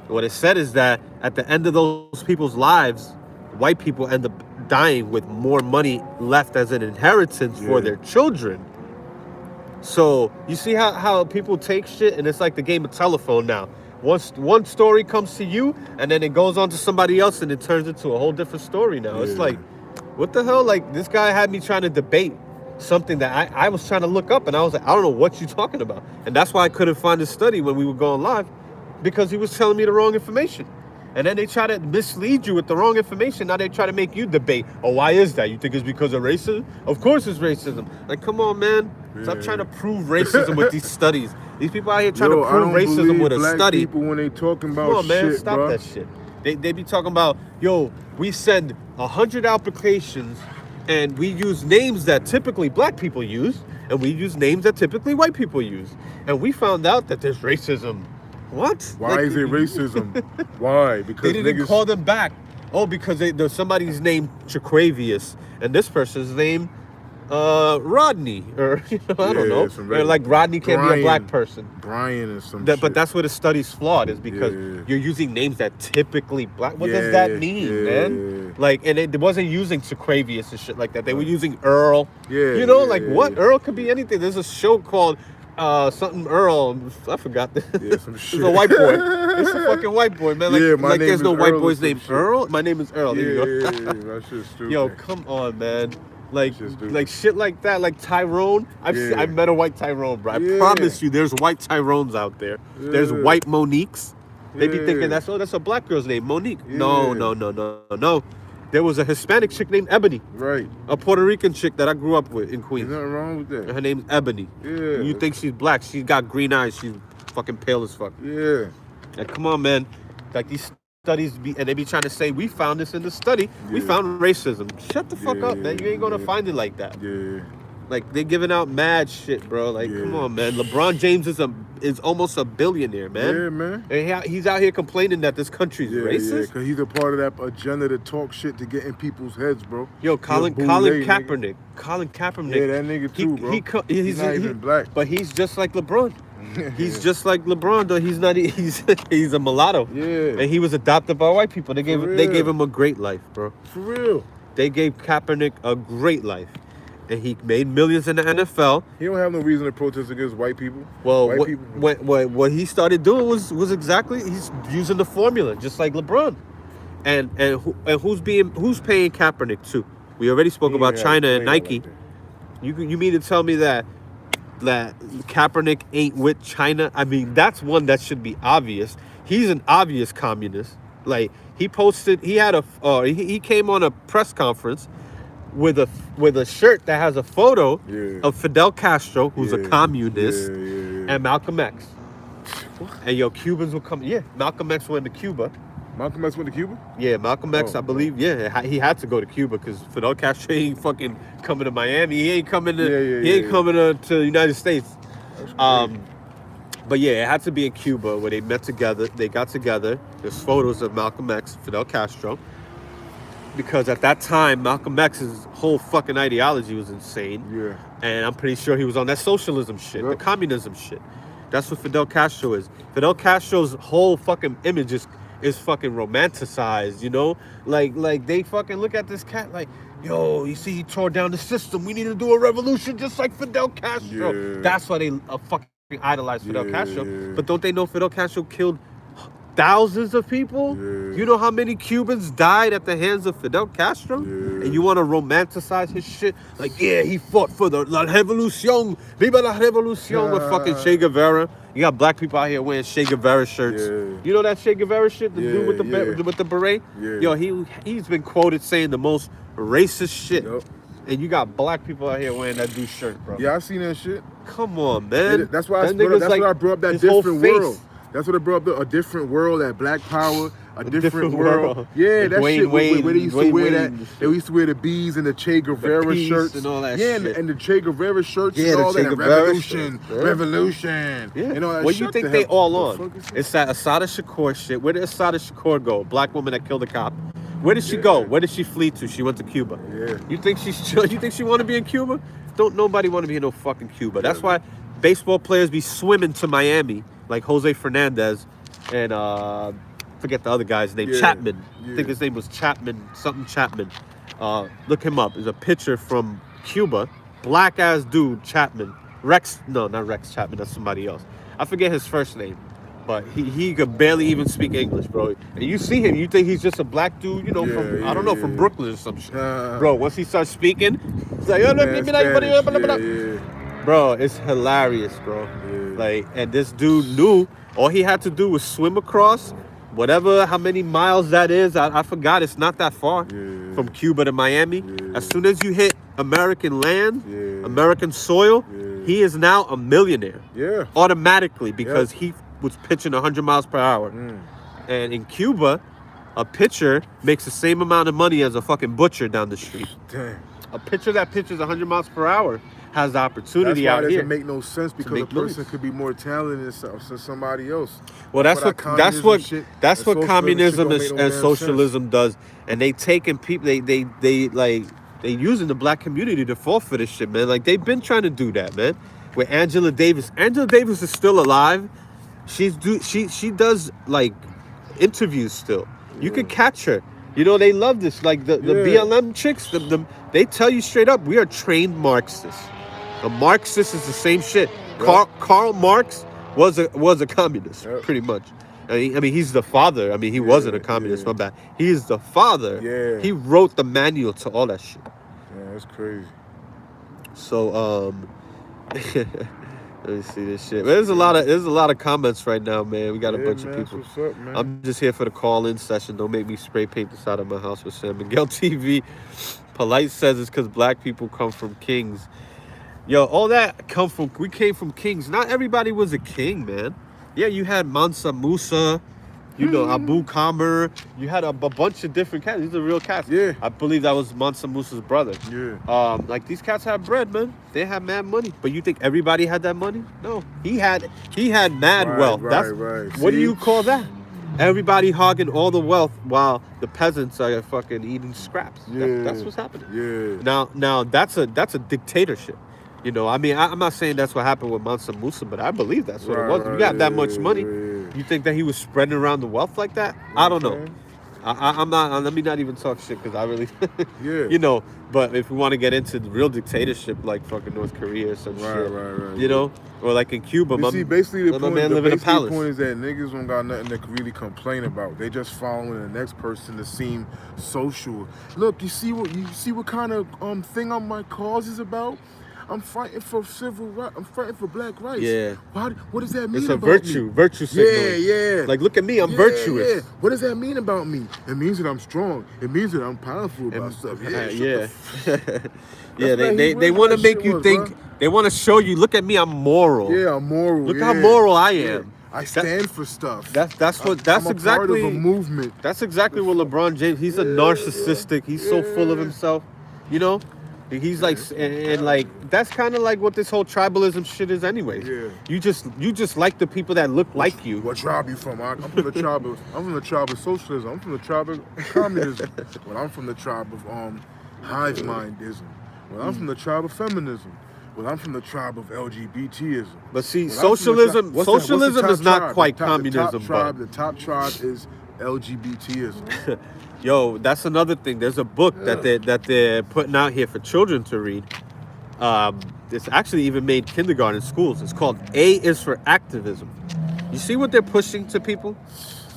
What it said is that at the end of those people's lives, white people end up dying with more money left as an inheritance for their children. So you see how people take shit, and it's like the game of telephone now. One story comes to you, and then it goes on to somebody else, and it turns into a whole different story now. It's like, what the hell? Like, this guy had me trying to debate something that I was trying to look up, and I was like, I don't know what you're talking about. And that's why I couldn't find his study when we were going live, because he was telling me the wrong information. And then they try to mislead you with the wrong information. Now they try to make you debate. Oh, why is that? You think it's because of racism? Of course it's racism. Like, come on, man. Stop trying to prove racism with these studies. These people out here trying to prove racism with a black study. People when they talking about Come on, man, shit, stop bro. that shit. They be talking about, yo, we send 100 applications and we use names that typically black people use, and we use names that typically white people use. And we found out that there's racism. What? Why is it racism? Why? Because they didn't call them back. Oh, because there's somebody's named Chakravius, and this person's name Rodney, or I don't know. Or like Rodney can't be a black person. Brian or some shit. But that's where the study's flawed, is because you're using names that typically black. What does that mean, man? Like, and it wasn't using Chakravius and shit like that. They were using Earl. What? Earl could be anything. There's a show called something Earl. I forgot this. Yeah, some shit. It's a white boy. It's a fucking white boy, man. Like there's no white boy's named Earl. My name is Earl. There you go. That shit's stupid. Yo, come on, man. Like shit like that, like Tyrone. I've met a white Tyrone, bro. I promise you, there's white Tyrones out there. There's white Moniques. They be thinking that's a black girl's name, Monique. No. There was a Hispanic chick named Ebony. Right. A Puerto Rican chick that I grew up with in Queens. There's nothing wrong with that. Her name's Ebony. Yeah. You think she's black? She's got green eyes. She's fucking pale as fuck. Yeah. Like, come on, man. Like these studies and they be trying to say we found this in the study. We found racism. Shut the fuck up, man. You ain't gonna find it like that. Yeah. Like, they're giving out mad shit, bro. Like, come on, man. LeBron James is almost a billionaire, man. Yeah, man. And he's out here complaining that this country's racist. Yeah, because he's a part of that agenda to talk shit to get in people's heads, bro. Yo, Colin Kaepernick. Colin Kaepernick. Yeah, that nigga too, bro. He's not even black. But he's just like LeBron. He's just like LeBron, though. He's not. He's a mulatto. Yeah. And he was adopted by white people. They gave him a great life, bro. For real. They gave Kaepernick a great life. And he made millions in the NFL. He don't have no reason to protest against white people. Well, what he started doing was exactly, he's using the formula, just like LeBron. And who's paying Kaepernick too? We already spoke about China and Nike. Like you mean to tell me that Kaepernick ain't with China? I mean, that's one that should be obvious. He's an obvious communist. Like, he came on a press conference with a shirt that has a photo of Fidel Castro, who's a communist, and Malcolm X. What? And Cubans will come. Yeah, Malcolm X went to Cuba. Malcolm X went to Cuba? Yeah, Malcolm X, I believe. Yeah, he had to go to Cuba because Fidel Castro ain't fucking coming to Miami. He ain't coming to. Coming to the United States. But yeah, it had to be in Cuba where they met together. They got together. There's photos of Malcolm X, Fidel Castro. Because at that time, Malcolm X's whole fucking ideology was insane. Yeah. And I'm pretty sure he was on that socialism shit, the communism shit. That's what Fidel Castro is. Fidel Castro's whole fucking image is fucking romanticized, you know? Like they fucking look at this cat like, yo, you see, he tore down the system. We need to do a revolution just like Fidel Castro. Yeah. That's why they fucking idolize Fidel Castro. Yeah. But don't they know Fidel Castro killed thousands of people? Yeah. You know how many Cubans died at the hands of Fidel Castro? Yeah. And you want to romanticize his shit? Like, yeah, he fought for the La Revolución, Viva la Revolución, with fucking Che Guevara. You got black people out here wearing Che Guevara shirts. Yeah. You know that Che Guevara shit? The dude with the beret? Yeah. Yo, he's been quoted saying the most racist shit. Yep. And you got black people out here wearing that dude's shirt, bro. Yeah, I seen that shit. Come on, man. That's why I brought up that different world. That's what it brought up, a different world, that black power, a different world. Yeah, that shit where they used to wear that. They used to wear the bees and the Che Guevara shirts. And all that shit. And the Che Guevara shirts and all that. Revolution. Yeah. And all that what do you think they all on? It's that Assata Shakur shit. Where did Assata Shakur go? A black woman that killed a cop. Where did she go? Where did she flee to? She went to Cuba. Yeah. You think she want to be in Cuba? Don't nobody want to be in no fucking Cuba. That's why baseball players be swimming to Miami. Like Jose Fernandez and forget the other guy's name, Chapman. I think his name was Chapman, something Chapman. Look him up. There's a picture from Cuba, black ass dude, Chapman. Not Rex Chapman, that's somebody else. I forget his first name, but he could barely even speak English, bro. And you see him, you think he's just a black dude, you know, from Brooklyn or some shit. Bro, once he starts speaking, he's like, bro, it's hilarious, bro. Like, and this dude knew all he had to do was swim across how many miles that is. I forgot. It's not that far from Cuba to Miami. As soon as you hit American land, American soil, He is now a millionaire. Yeah. Automatically because he was pitching 100 miles per hour. And in Cuba, a pitcher makes the same amount of money as a fucking butcher down the street. Damn. A pitcher that pitches 100 miles per hour has the opportunity out here. That doesn't make no sense because a person could be more talented than somebody else. Well, that's what communism and socialism does, and they taking people. They using the black community to fall for this shit, man. Like they've been trying to do that, man. With Angela Davis is still alive. She does like interviews still. You can catch her. You know, they love this. Like the BLM chicks, they tell you straight up, we are trained Marxists. A Marxist is the same shit. Karl Marx was a communist, pretty much. I mean, he's the father. I mean, he wasn't a communist, my bad. He is the father. Yeah. He wrote the manual to all that shit. Yeah, that's crazy. So, let me see this shit. There's a lot of comments right now, man. We got a bunch of people. What's up, man? I'm just here for the call-in session. Don't make me spray paint the side of my house with San Miguel TV. Polite says it's because black people come from kings. Yo, all that we came from kings. Not everybody was a king, man. Yeah, you had Mansa Musa, you know, Abu Kamr. You had a bunch of different cats. These are real cats. Yeah. I believe that was Mansa Musa's brother. Yeah. Like these cats had bread, man. They had mad money. But you think everybody had that money? No. He had mad wealth. Right. What do you call that? Everybody hogging all the wealth while the peasants are fucking eating scraps. Yeah. That's what's happening. Yeah. Now that's a dictatorship. You know, I mean, I'm not saying that's what happened with Mansa Musa, but I believe that's what it was. You got that much money. You think that he was spreading around the wealth like that? I don't know. I'm not. Let me not even talk shit because I really, you know. But if we want to get into the real dictatorship, like fucking North Korea or some shit, you know, or like in Cuba, basically the point is that niggas don't got nothing to really complain about. They just following the next person to seem social. Look, you see what kind of thing my cause is about? I'm fighting for civil rights. I'm fighting for black rights. Yeah. What does that mean? It's a about virtue signal. Yeah. Like, look at me, I'm virtuous. Yeah. What does that mean about me? It means that I'm strong. It means that I'm powerful about stuff. They want to make you think. Bro. They want to show you. Look at me, I'm moral. Yeah, I'm moral. Look how moral I am. I stand for stuff. That's exactly part of a movement. That's exactly what LeBron James. He's a narcissistic. He's so full of himself. You know. He's like, and like that's kind of like what this whole tribalism shit is, anyway. Yeah. You just like the people that look like you. What tribe you from? I'm from the tribe of. I'm from the tribe of socialism. I'm from the tribe of communism. Well, I'm from the tribe of hive mindism. Well, I'm from the tribe of feminism. Well, I'm from the tribe of LGBTism. But see, socialism is not quite communism. The top tribe is LGBTism. Yo, that's another thing. There's a book that they're putting out here for children to read. It's actually even made kindergarten schools. It's called A is for Activism. You see what they're pushing to people?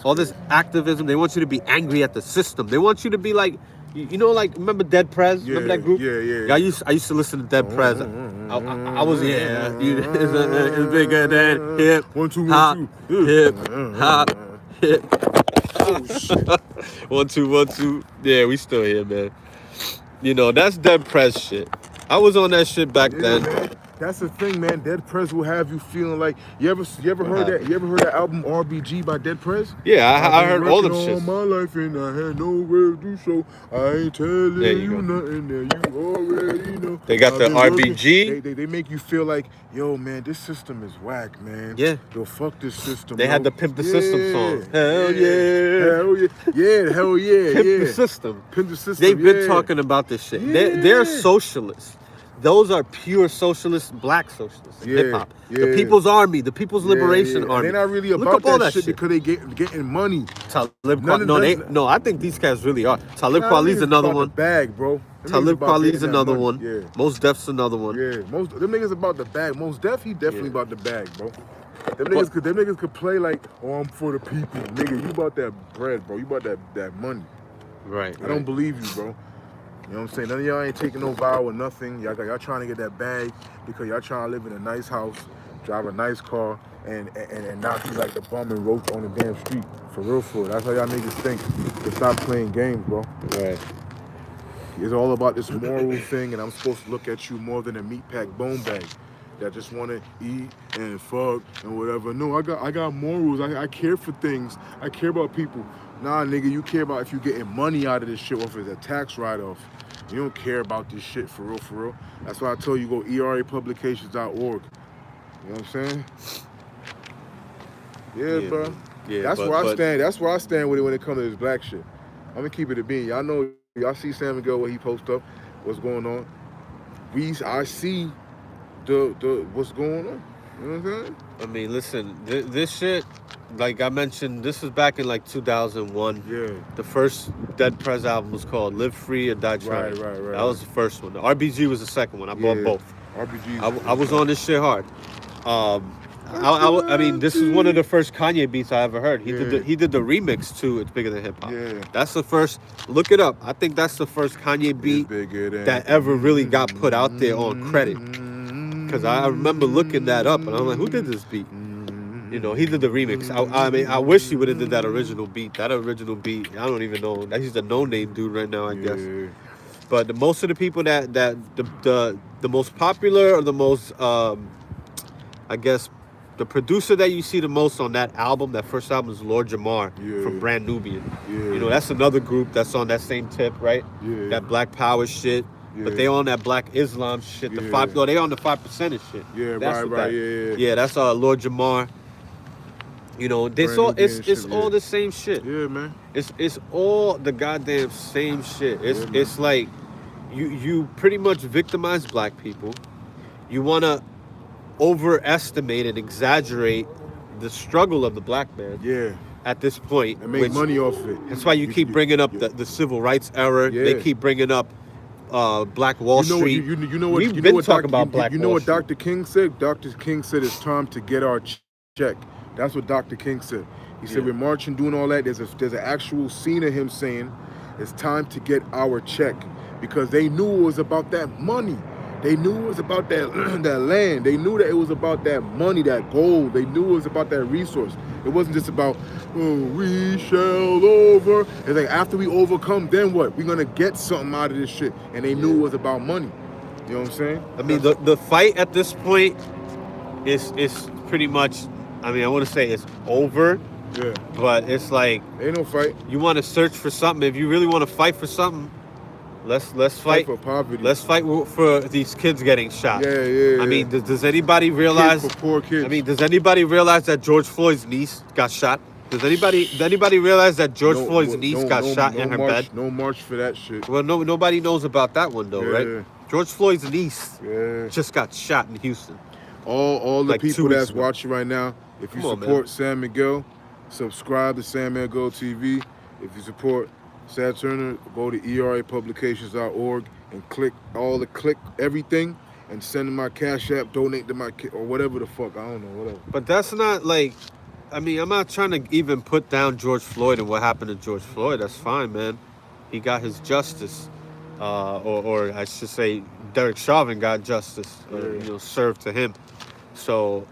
All this activism. They want you to be angry at the system. They want you to be like, you know, like, remember Dead Prez? Remember that group? Yeah. I used to listen to Dead Prez. I was it's bigger than hip. 1 2 hop, 1 2 hip hop hip. Oh shit. 1 2 1 2. Yeah, we still here, man. You know, that's Dead Prez shit. I was on that shit back then. Man. That's the thing, man. Dead Prez will have you feeling like you ever heard that? You ever heard that album RBG by Dead Prez? Yeah, I heard all them shits. All my life and I had nowhere to do so. I ain't telling you nothing that you already know. They got the RBG. They make you feel like, yo, man, this system is whack, man. Yeah. Yo, fuck this system. They had the Pimp the System song. Hell yeah. Pimp the System. Pimp the System. They've been talking about this shit. They're socialists. Those are pure socialists, black socialists, hip hop. The People's Army, the People's Liberation Army. They're not really about that shit because they getting money. No, I think these guys really are. Talib Kweli's another one. Bag, bro. Talib Kweli's another one. Yeah. Mos Def's another one. Yeah, them niggas about the bag. Mos Def, he definitely about the bag, bro. Them niggas could play like, oh, I'm for the people. Nigga, you about that bread, bro. You about that money. Right. I don't believe you, bro. You know what I'm saying? None of y'all ain't taking no vow or nothing. Y'all trying to get that bag because y'all trying to live in a nice house, drive a nice car, and not be like the bum and roach on the damn street. For real. That's how y'all niggas think. To stop playing games, bro. Right. It's all about this moral thing, and I'm supposed to look at you more than a meat pack bone bag. that just want to eat and fuck and whatever. No, I got morals. I care for things. I care about people. Nah, nigga, you care about if you getting money out of this shit or if it's a tax write-off. You don't care about this shit for real, for real. That's why I told you go erapublications.org. You know what I'm saying? Yeah, bro. Man. Yeah, that's where I stand. That's where I stand with it when it comes to this black shit. I'm gonna keep it a bean. Y'all know, y'all see San Miguel, what he post up, what's going on. I see the what's going on. You know what I'm saying? I mean, listen, this shit, like I mentioned, this was back in like 2001. Yeah. The first Dead Prez album was called Live Free or Die Trying. Right. That was the first one. The RBG was the second one. I bought both. RBG. I was on this shit hard. I mean, this is one of the first Kanye beats I ever heard. He did the remix to "It's Bigger Than Hip Hop." Yeah. That's the first. Look it up. I think that's the first Kanye beat that ever really got put out there on credit. Because I remember looking that up and I was like, who did this beat? You know, he did the remix. I mean, I wish he would have did that original beat. That original beat, I don't even know. He's a no-name dude right now, I guess. But the most of the people that the most popular or the most, I guess, the producer that you see the most on that album, that first album, is Lord Jamar from Brand Nubian. You know, that's another group that's on that same tip, right? That Black Power shit. But they on that Black Islam shit. They on the 5% shit. Yeah, that's Lord Jamar. You know, it's all the same shit. Yeah, man. It's all the goddamn same shit. It's like you pretty much victimize black people. You wanna overestimate and exaggerate the struggle of the black man. Yeah. At this point. And make money off of it. That's why you keep bringing up the civil rights era. They keep bringing up Black Wall Street. You know what? We've been talking about Black Wall Street. You know what Dr. King said? Dr. King said it's time to get our check. That's what Dr. King said. He said we're marching, doing all that. There's an actual scene of him saying it's time to get our check, because they knew it was about that money. They knew it was about that that land. They knew that it was about that money, that gold. They knew it was about that resource. It wasn't just about, we shall over. It's like, after we overcome, then what? We're gonna get something out of this shit. And they knew it was about money. You know what I'm saying? I mean, the fight at this point is pretty much, I mean, I want to say it's over. Yeah. But it's like, ain't no fight. You want to search for something. If you really want to fight for something, let's fight for poverty. Let's fight for these kids getting shot. Yeah. I mean, does anybody realize? Kids for poor kids. I mean, does anybody realize that George Floyd's niece got shot? Does anybody realize that George Floyd's niece got shot in her bed? No march for that shit. Well, nobody knows about that one though, right? George Floyd's niece just got shot in Houston. All the people that's watching right now, if you support San Miguel, subscribe to San Miguel TV. If you support Sad Turner, go to erapublications.org and click everything and send them my Cashapp, donate to my kid, or whatever the fuck. I don't know, whatever. But that's not like, I mean, I'm not trying to even put down George Floyd and what happened to George Floyd. That's fine, man. He got his justice. Or I should say Derek Chauvin got justice, served to him. So,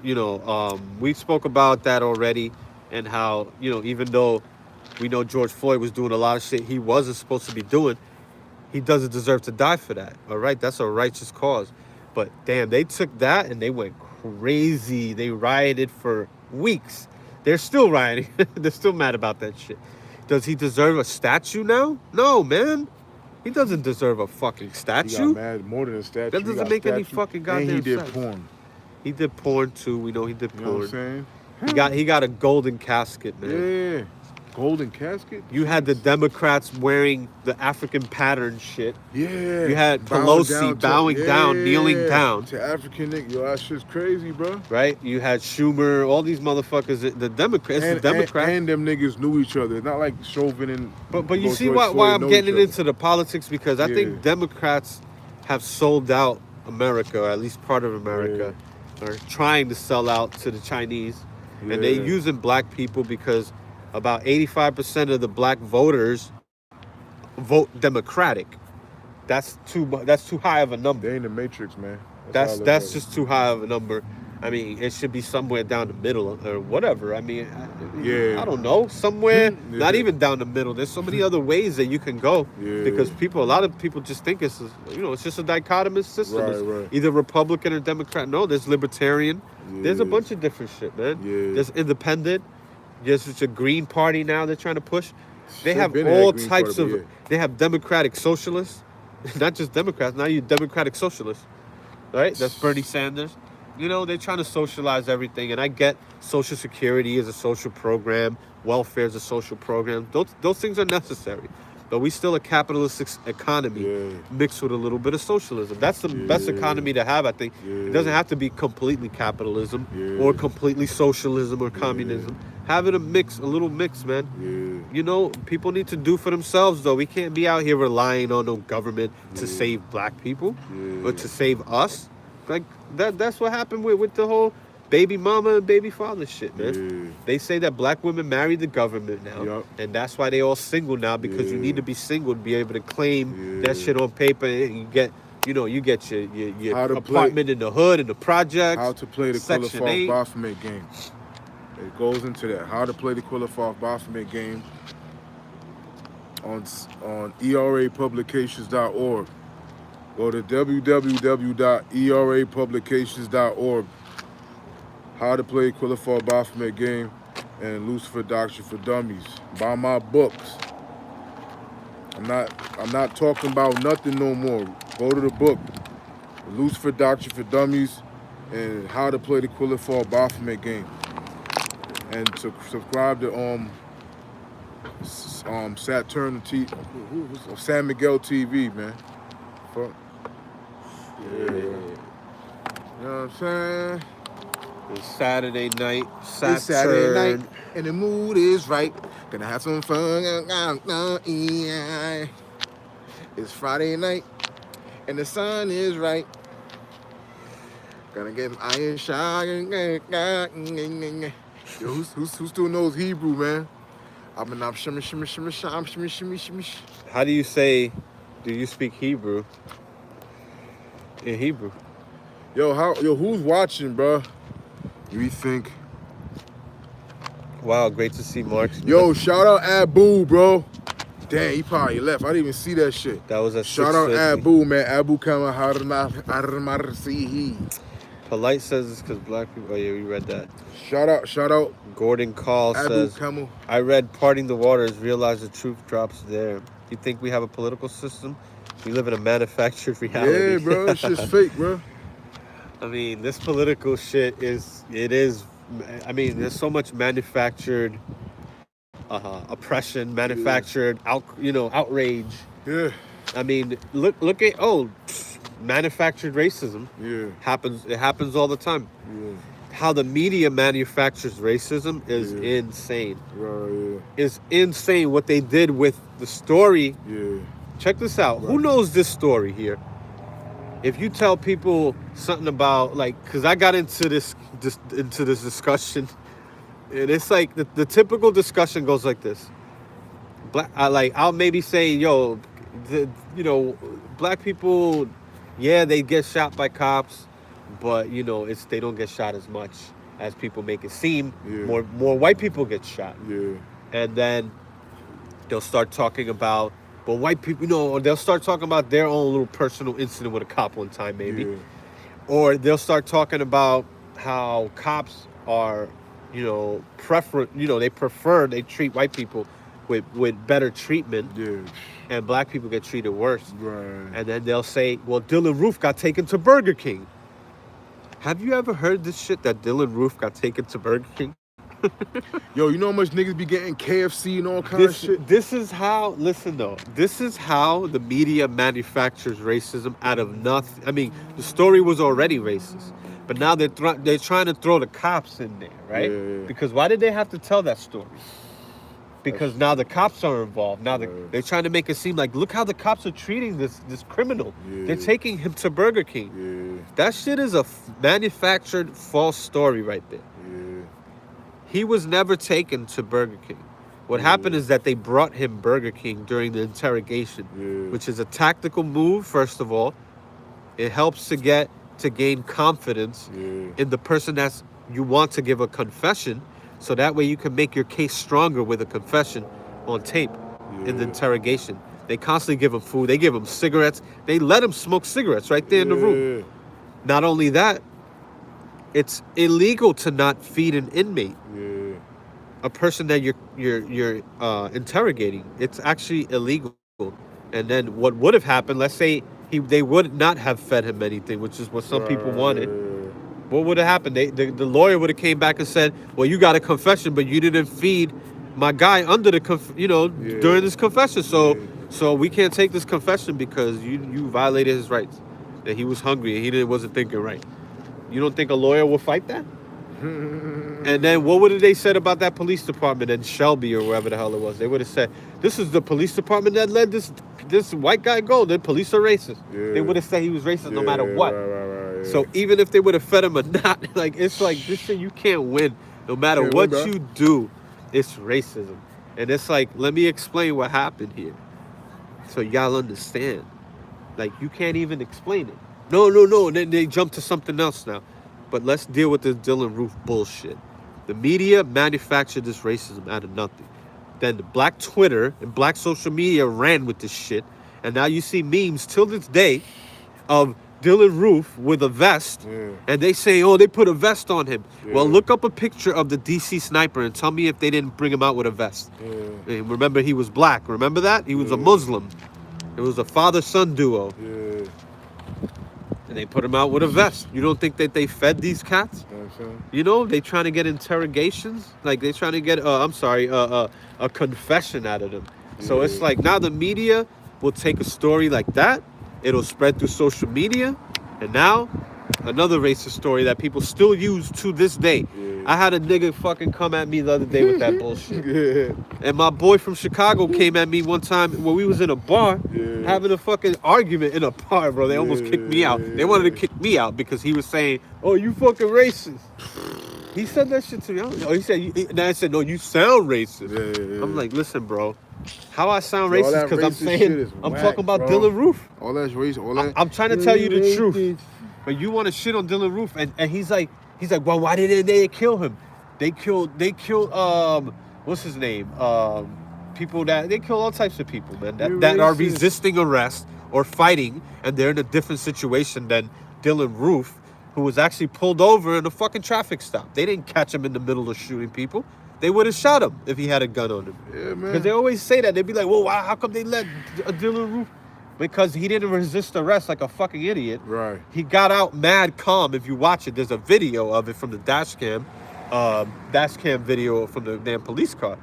we spoke about that already, and how, even though we know George Floyd was doing a lot of shit he wasn't supposed to be doing, he doesn't deserve to die for that. All right, that's a righteous cause. But damn, they took that and they went crazy. They rioted for weeks. They're still rioting. They're still mad about that shit. Does he deserve a statue now? No, man. He doesn't deserve a fucking statue. He got mad more than a statue. That doesn't make any fucking goddamn sense. And he did porn. He did porn too. We know he did porn. You know what I'm saying? He got a golden casket, man. Yeah. Golden casket? You had the Democrats wearing the African pattern shit. Yeah. You had Pelosi bowing down, kneeling down. To African nigga. Yo, that shit's crazy, bro. Right? You had Schumer, all these motherfuckers, the Democrats. And them niggas knew each other. It's not like Chauvin and... But you see why I'm getting into the politics? Because I think Democrats have sold out America, or at least part of America, or trying to sell out to the Chinese. Yeah. And they're using black people because about 85% of the black voters vote Democratic. That's too high of a number. They ain't the Matrix, man. That's just too high of a number. I mean, it should be somewhere down the middle or whatever. I mean, Yeah. I don't know, somewhere Yeah. not even down the middle. There's so many other ways that you can go because a lot of people just think it's it's just a dichotomous system. It's Right. either Republican or Democrat. No, there's Libertarian. Yeah. There's a bunch of different shit, man. Yeah. There's Independent. There's a Green Party now they're trying to push. They Shit have been all that Green types Party, of. They have Democratic Socialists, not just Democrats. Now you Democratic Socialists, right? That's Bernie Sanders. They're trying to socialize everything, and I get Social Security is a social program, welfare is a social program. Those things are necessary, but we still a capitalist economy mixed with a little bit of socialism. That's the best economy to have, I think. It doesn't have to be completely capitalism or completely socialism or communism. Have it a little mix, man. People need to do for themselves, though. We can't be out here relying on no government to save black people or to save us. Like that's what happened with the whole baby mama and baby father shit, man. They say that black women marry the government now, and that's why they all single now, because you need to be single to be able to claim that shit on paper, and you get your apartment in the hood, in the projects. How to play the qualified Baphomet game. It goes into that. How to play the qualified Baphomet game on erapublications.org. Go to www.erapublications.org. How to play qualified Baphomet game and Lucifer Doctrine for Dummies. Buy my books. I'm not talking about nothing no more. Go to the book, Lucifer Doctrine for Dummies, and How to Play the Qualified Baphomet Game. And to subscribe to San Miguel TV, man. Fuck. Yeah. You know what I'm saying? It's Saturday night. It's Saturday night, and the mood is right. Gonna have some fun. It's Friday night, and the sun is right. Gonna get iron shot. Yo, who still knows Hebrew, man? Shimmy. How do you say? Do you speak Hebrew? In Hebrew. Yo, who's watching, bro? You think? Wow, great to see Marx. Yo, shout out Abu, bro. Damn, he probably left. I didn't even see that shit. That was a shout out Abu, man. Abu coming Polite says it's because black people. Oh yeah, we read that. Shout out. Gordon Call Abu says, Camel. I read Parting the Waters, realize the truth drops there. You think we have a political system? We live in a manufactured reality. Yeah, bro, it's just fake, bro. I mean, this political shit there's so much manufactured oppression, manufactured outrage. Yeah. I mean, look at manufactured racism. Yeah. It happens all the time. Yeah. How the media manufactures racism is insane. Right, yeah. It's insane what they did with the story. Yeah. Check this out. Right. Who knows this story here? If you tell people something about, because I got into this discussion, and it's like the typical discussion goes like this. I'll maybe say, black people, they get shot by cops, but they don't get shot as much as people make it seem. Yeah. More white people get shot. Yeah. And then they'll start talking about, but white people, they'll start talking about their own little personal incident with a cop one time, maybe. Yeah. Or they'll start talking about how cops are, they treat white people with better treatment. Yeah. And black people get treated worse. Right. And then they'll say, well, Dylan Roof got taken to Burger King. Have you ever heard this shit that Dylan Roof got taken to Burger King? Yo, you know how much niggas be getting KFC and all kinds of shit? This is how the media manufactures racism out of nothing. I mean, the story was already racist, but now they're trying to throw the cops in there, right? Yeah. Because why did they have to tell that story? Because now the cops are involved. Now they're trying to make it seem like, look how the cops are treating this criminal. Yeah. They're taking him to Burger King. Yeah. That shit is a manufactured false story right there. Yeah. He was never taken to Burger King. What happened is that they brought him Burger King during the interrogation, which is a tactical move, first of all. It helps to get to gain confidence in the person that's you want to give a confession, so that way you can make your case stronger with a confession on tape in the interrogation. They constantly give them food. They give them cigarettes. They let them smoke cigarettes right there in the room. Not only that, it's illegal to not feed an inmate, a person that you're interrogating. It's actually illegal. And then what would have happened? Let's say they would not have fed him anything, which is what some people wanted. What would have happened? The lawyer would have came back and said, "Well, you got a confession, but you didn't feed my guy under the during this confession. So we can't take this confession because you violated his rights. That he was hungry and he wasn't thinking right." You don't think a lawyer will fight that? And then what would have they said about that police department in Shelby or wherever the hell it was? They would have said, "This is the police department that let this white guy go. The police are racist." They would have said he was racist no matter what. Right. So even if they would have fed him or not, like it's like this shit, you can't win. No matter what you do, it's racism. And it's like, let me explain what happened here, so y'all understand. Like you can't even explain it. No. And then they jump to something else now. But let's deal with this Dylan Roof bullshit. The media manufactured this racism out of nothing. Then the black Twitter and black social media ran with this shit. And now you see memes till this day of Dylan Roof with a vest. And they say, oh, they put a vest on him. Well, look up a picture of the DC sniper and tell me if they didn't bring him out with a vest. And remember, he was black. Remember that? He was a Muslim. It was a father-son duo. And they put him out with a vest. You don't think that they fed these cats? You know, they trying to get interrogations. Like they trying to get, a confession out of them. So it's like now the media will take a story like that. It'll spread through social media. And now another racist story that people still use to this day. I had a nigga fucking come at me the other day with that bullshit. And my boy from Chicago came at me one time when we was in a bar having a fucking argument in a bar, bro. They almost kicked me out. They wanted to kick me out because he was saying, "Oh, you fucking racist." He said that shit to me. And I said, "No, you sound racist." I'm like, listen, bro. How I sound racist because I'm saying I'm talking about Dylan Roof. All that's racist. I'm trying to tell you the truth. But you want to shit on Dylan Roof, and he's like, well, why didn't they kill him? They killed what's his name? People they kill all types of people, man, that are resisting arrest or fighting, and they're in a different situation than Dylan Roof, who was actually pulled over in a fucking traffic stop. They didn't catch him in the middle of shooting people. They would have shot him if he had a gun on him. Yeah, man. Because they always say that. They'd be like, well, how come they let Dylan Roof? Because he didn't resist arrest like a fucking idiot. Right. He got out mad calm. If you watch it, there's a video of it from the dash cam video from the damn police car.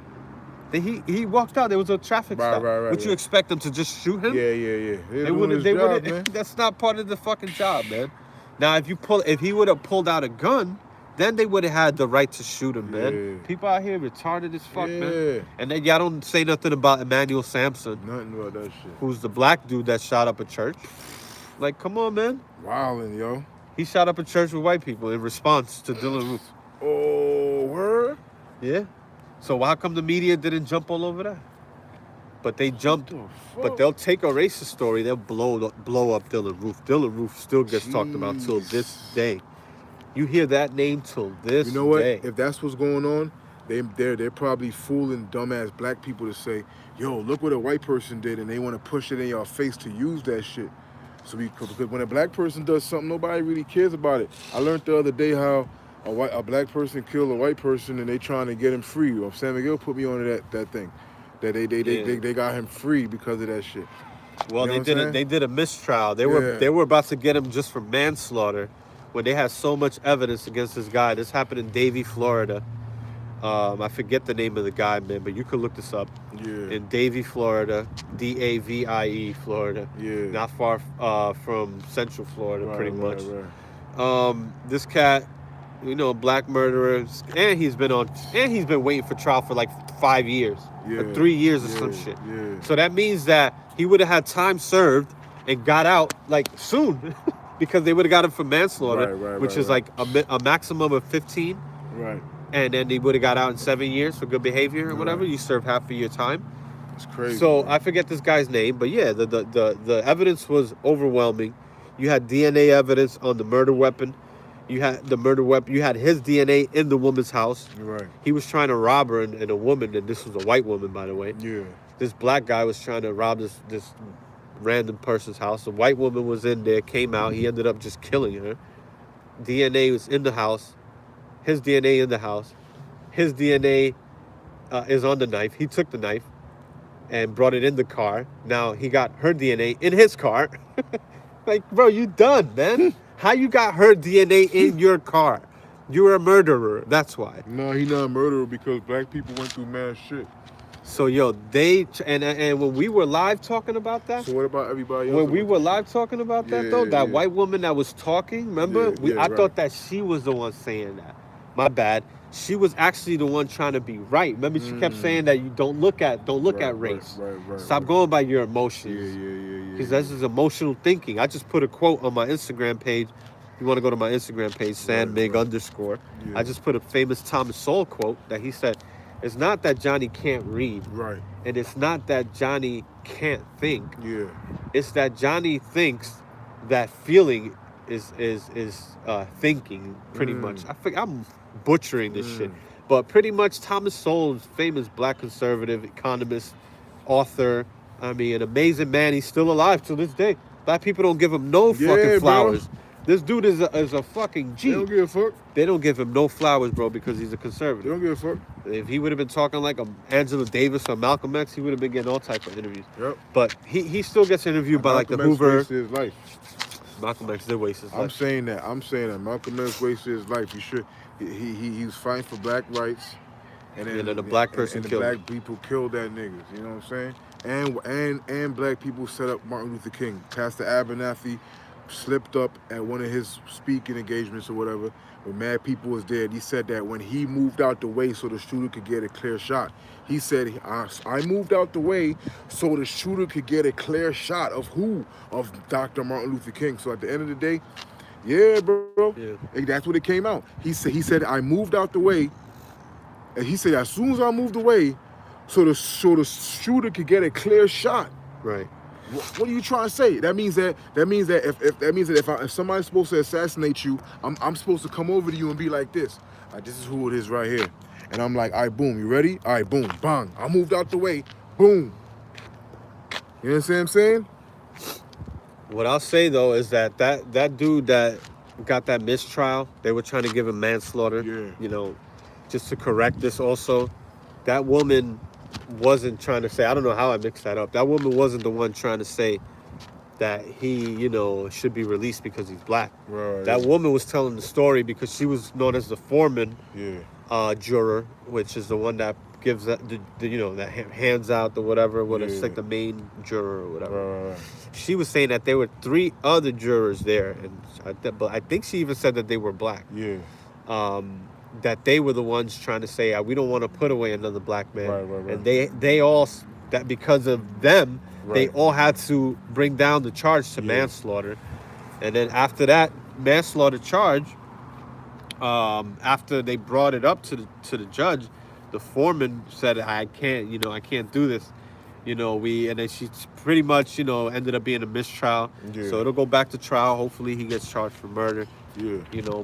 He walked out. There was a traffic stop. Right, would you expect them to just shoot him? Yeah. They wouldn't. That's not part of the fucking job, man. Now, if he would have pulled out a gun, then they would have had the right to shoot him, man. People out here retarded as fuck, man. And then y'all don't say nothing about Emmanuel Sampson. Nothing about that shit. Who's the black dude that shot up a church. Like, come on, man. Wildin', yo. He shot up a church with white people in response to Dylan Roof. Oh, word? Yeah. So how come the media didn't jump all over that? But they jumped. But they'll take a racist story. They'll blow up Dylan Roof. Dylan Roof still gets talked about till this day. You hear that name till this day. You know what? If that's what's going on, they're probably fooling dumbass black people to say, yo, look what a white person did, and they want to push it in your face to use that shit. So because when a black person does something, nobody really cares about it. I learned the other day how a black person killed a white person and they trying to get him free. San Miguel put me on that thing. That they got him free because of that shit. Well, you know they did a mistrial. They were about to get him just for manslaughter. When they had so much evidence against this guy. This happened in Davie, Florida. I forget the name of the guy, man, but you could look this up. Yeah. In Davie, Florida, Davie, Florida. Yeah. Not far from Central Florida, pretty much. Right. This cat, black murderer, and he's been waiting for trial for like 5 years, or 3 years or some shit. Yeah. So that means that he would have had time served and got out like soon. Because they would have got him for manslaughter, which is like a maximum of 15. Right. And then they would have got out in 7 years for good behavior or whatever. You serve half of your time. It's crazy. So I forget this guy's name, but yeah, the evidence was overwhelming. You had DNA evidence on the murder weapon. You had the murder weapon. You had his DNA in the woman's house. Right. He was trying to rob her, and a woman, and this was a white woman, by the way. Yeah. This black guy was trying to rob this random person's house. A white woman was in there, came out. He ended up just killing her. DNA was in the house. His DNA in the house. His DNA is on the knife. He took the knife and brought it in the car. Now he got her DNA in his car. Like, bro, you done, man. How you got her DNA in your car? You're a murderer. That's why. No, he not a murderer because black people went through mad shit. So, yo, and when we were live talking about that. So what about everybody else? When we were live talking about that, though, that white woman that was talking, remember? I thought that she was the one saying that. My bad. She was actually the one trying to be right. Remember, she kept saying that you don't look at race. Right. Stop going by your emotions. Yeah. Because that's just emotional thinking. I just put a quote on my Instagram page. You want to go to my Instagram page, SanMig _. Yeah. I just put a famous Thomas Sowell quote that he said, it's not that Johnny can't read. Right. And it's not that Johnny can't think. Yeah. It's that Johnny thinks that feeling is thinking, pretty much. I'm butchering this shit. But pretty much Thomas Sowell, famous black conservative, economist, author. I mean, an amazing man. He's still alive to this day. Black people don't give him no fucking flowers. Bro. This dude is a fucking G. They don't give a fuck. They don't give him no flowers, bro, because he's a conservative. They don't give a fuck. If he would have been talking like Angela Davis or Malcolm X, he would have been getting all types of interviews. Yep. But he still gets interviewed by like the Malcolm X Hoover. wasted his life. Malcolm X did waste his life. I'm saying that Malcolm X wasted his life. He was fighting for black rights, and then a black person and killed black him. people killed that niggas. You know what I'm saying? And black people set up Martin Luther King. Pastor Abernathy slipped up at one of his speaking engagements or whatever, when mad people was dead. He said that when he moved out the way so the shooter could get a clear shot. He said, I moved out the way so the shooter could get a clear shot of who? Of Dr. Martin Luther King. So at the end of the day, yeah, bro. Yeah. That's what it came out. He said, I moved out the way. And he said, as soon as I moved away, so the shooter could get a clear shot. Right. What are you trying to say? That means that if somebody's supposed to assassinate you, I'm supposed to come over to you and be like this. This is who it is right here. And I'm like, all right, boom, you ready? All right, boom, bang. I moved out the way, boom. You know what I'm saying? What I'll say though is that dude that got that mistrial, they were trying to give him manslaughter. Yeah. You know, just to correct this also. That woman wasn't trying to say, I don't know how I mixed that up. That woman wasn't the one trying to say that he, you know, should be released because he's black. Right. That woman was telling the story because she was known as the foreman juror, which is the one that gives that, that hands out the whatever, it's like the main juror or whatever. Right. She was saying that there were 3 other jurors there, but I think she even said that they were black. Yeah. That they were the ones trying to say, we don't want to put away another black man. Right. And they all, that because of them, they all had to bring down the charge to manslaughter. And then after that manslaughter charge, after they brought it up to the judge, the foreman said, I can't do this. And then she pretty much, ended up being a mistrial. Yeah. So it'll go back to trial. Hopefully he gets charged for murder. Yeah.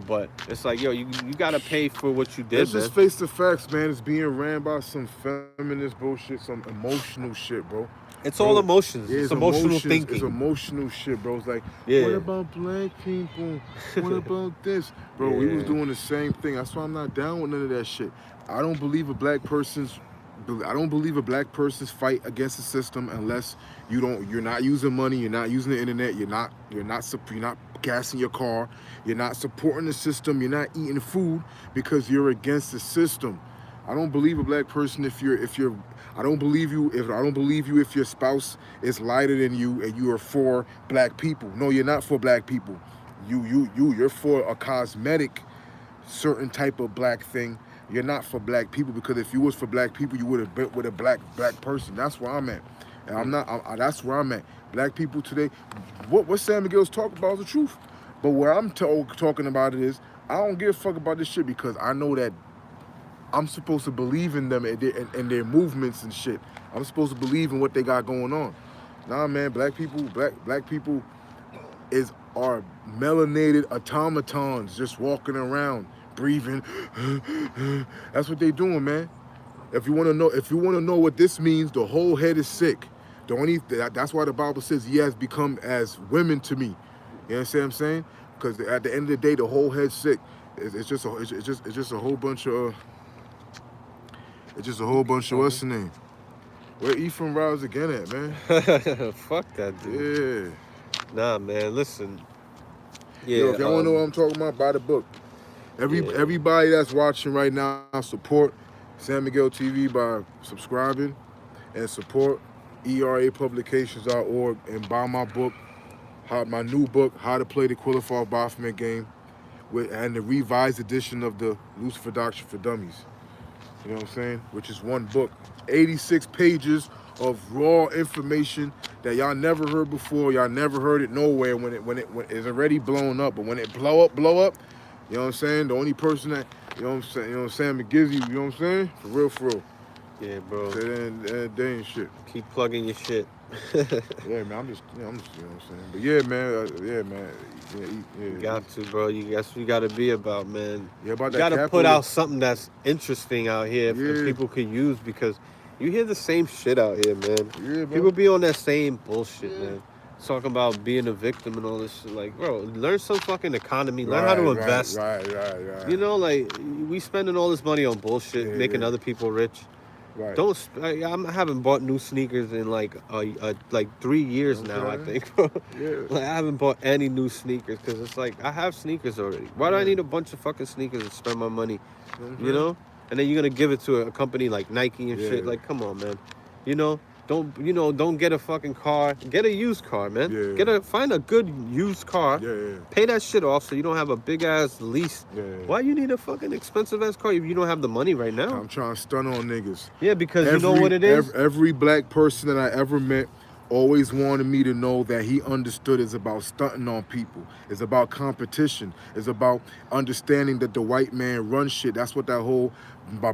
But it's like, you gotta pay for what you did. Let's just face the facts, man. It's being ran by some feminist bullshit, some emotional shit, bro. It's all emotions. Yeah, it's emotional thinking. It's emotional shit, bro. It's like, what about black people? What about this? Bro, we was doing the same thing. That's why I'm not down with none of that shit. I don't believe a black person's fight against the system unless you're not using money, you're not using the internet, you're not gassing your car, you're not supporting the system, you're not eating food because you're against the system. I don't believe a black person if I don't believe you if your spouse is lighter than you and you are for black people. No, you're not for black people. You're for a cosmetic certain type of black thing. You're not for black people, because if you was for black people, you would have been with a black person. That's where I'm at. And I'm not. That's where I'm at. Black people today, what San Miguel's talking about is the truth. But where I'm talking about it is, I don't give a fuck about this shit because I know that I'm supposed to believe in them and their movements and shit. I'm supposed to believe in what they got going on. Nah, man, black people is are melanated automatons just walking around, breathing. That's what they doing, man. If you want to know what this means, the whole head is sick. That's why the Bible says ye has become as women to me. You understand what I'm saying? Because at the end of the day, the whole head's sick. It's just a whole bunch of what's the name? Where Ephraim Rouse again at, man? Fuck that dude. Yeah. Nah, man. Listen. Yeah. Yo, if y'all want to know what I'm talking about, buy the book. Everybody that's watching right now, support San Miguel TV by subscribing, and support erapublications.org and buy my book, my new book, How to Play the Qualified Baphomet Game, and the revised edition of the Lucifer Doctrine for Dummies. You know what I'm saying? Which is one book, 86 pages of raw information that y'all never heard before. Y'all never heard it nowhere when it's already blown up. But when it blow up, you know what I'm saying? The only person that, you know what I'm saying, it gives you know what I'm saying? For real. Yeah, bro. They ain't shit. Keep plugging your shit. Yeah, man. I'm just, you know what I'm saying. But yeah, man. Yeah. You got to, bro. That's what you got to be about, man. Yeah, about you that. got to put out something that's interesting out here that people can use, because you hear the same shit out here, man. Yeah, bro. People be on that same bullshit, man. Talking about being a victim and all this shit. Like, bro, learn some fucking economy. Learn how to invest. Right. You know, like, we spending all this money on bullshit, making other people rich. Right. I haven't bought new sneakers in like 3 years now, I think. Yeah. Like, I haven't bought any new sneakers because it's like I have sneakers already. Why do I need a bunch of fucking sneakers to spend my money? You know? And then you're gonna give it to a company like Nike and shit. Like, come on, man. You know? Don't get a fucking car. Get a used car, man. Yeah. Find a good used car. Yeah. Pay that shit off so you don't have a big ass lease. Yeah. Why you need a fucking expensive ass car if you don't have the money right now? I'm trying to stun on niggas. Yeah, because you know what it is? Every black person that I ever met always wanted me to know that he understood it's about stunting on people. It's about competition. It's about understanding that the white man runs shit. That's what that whole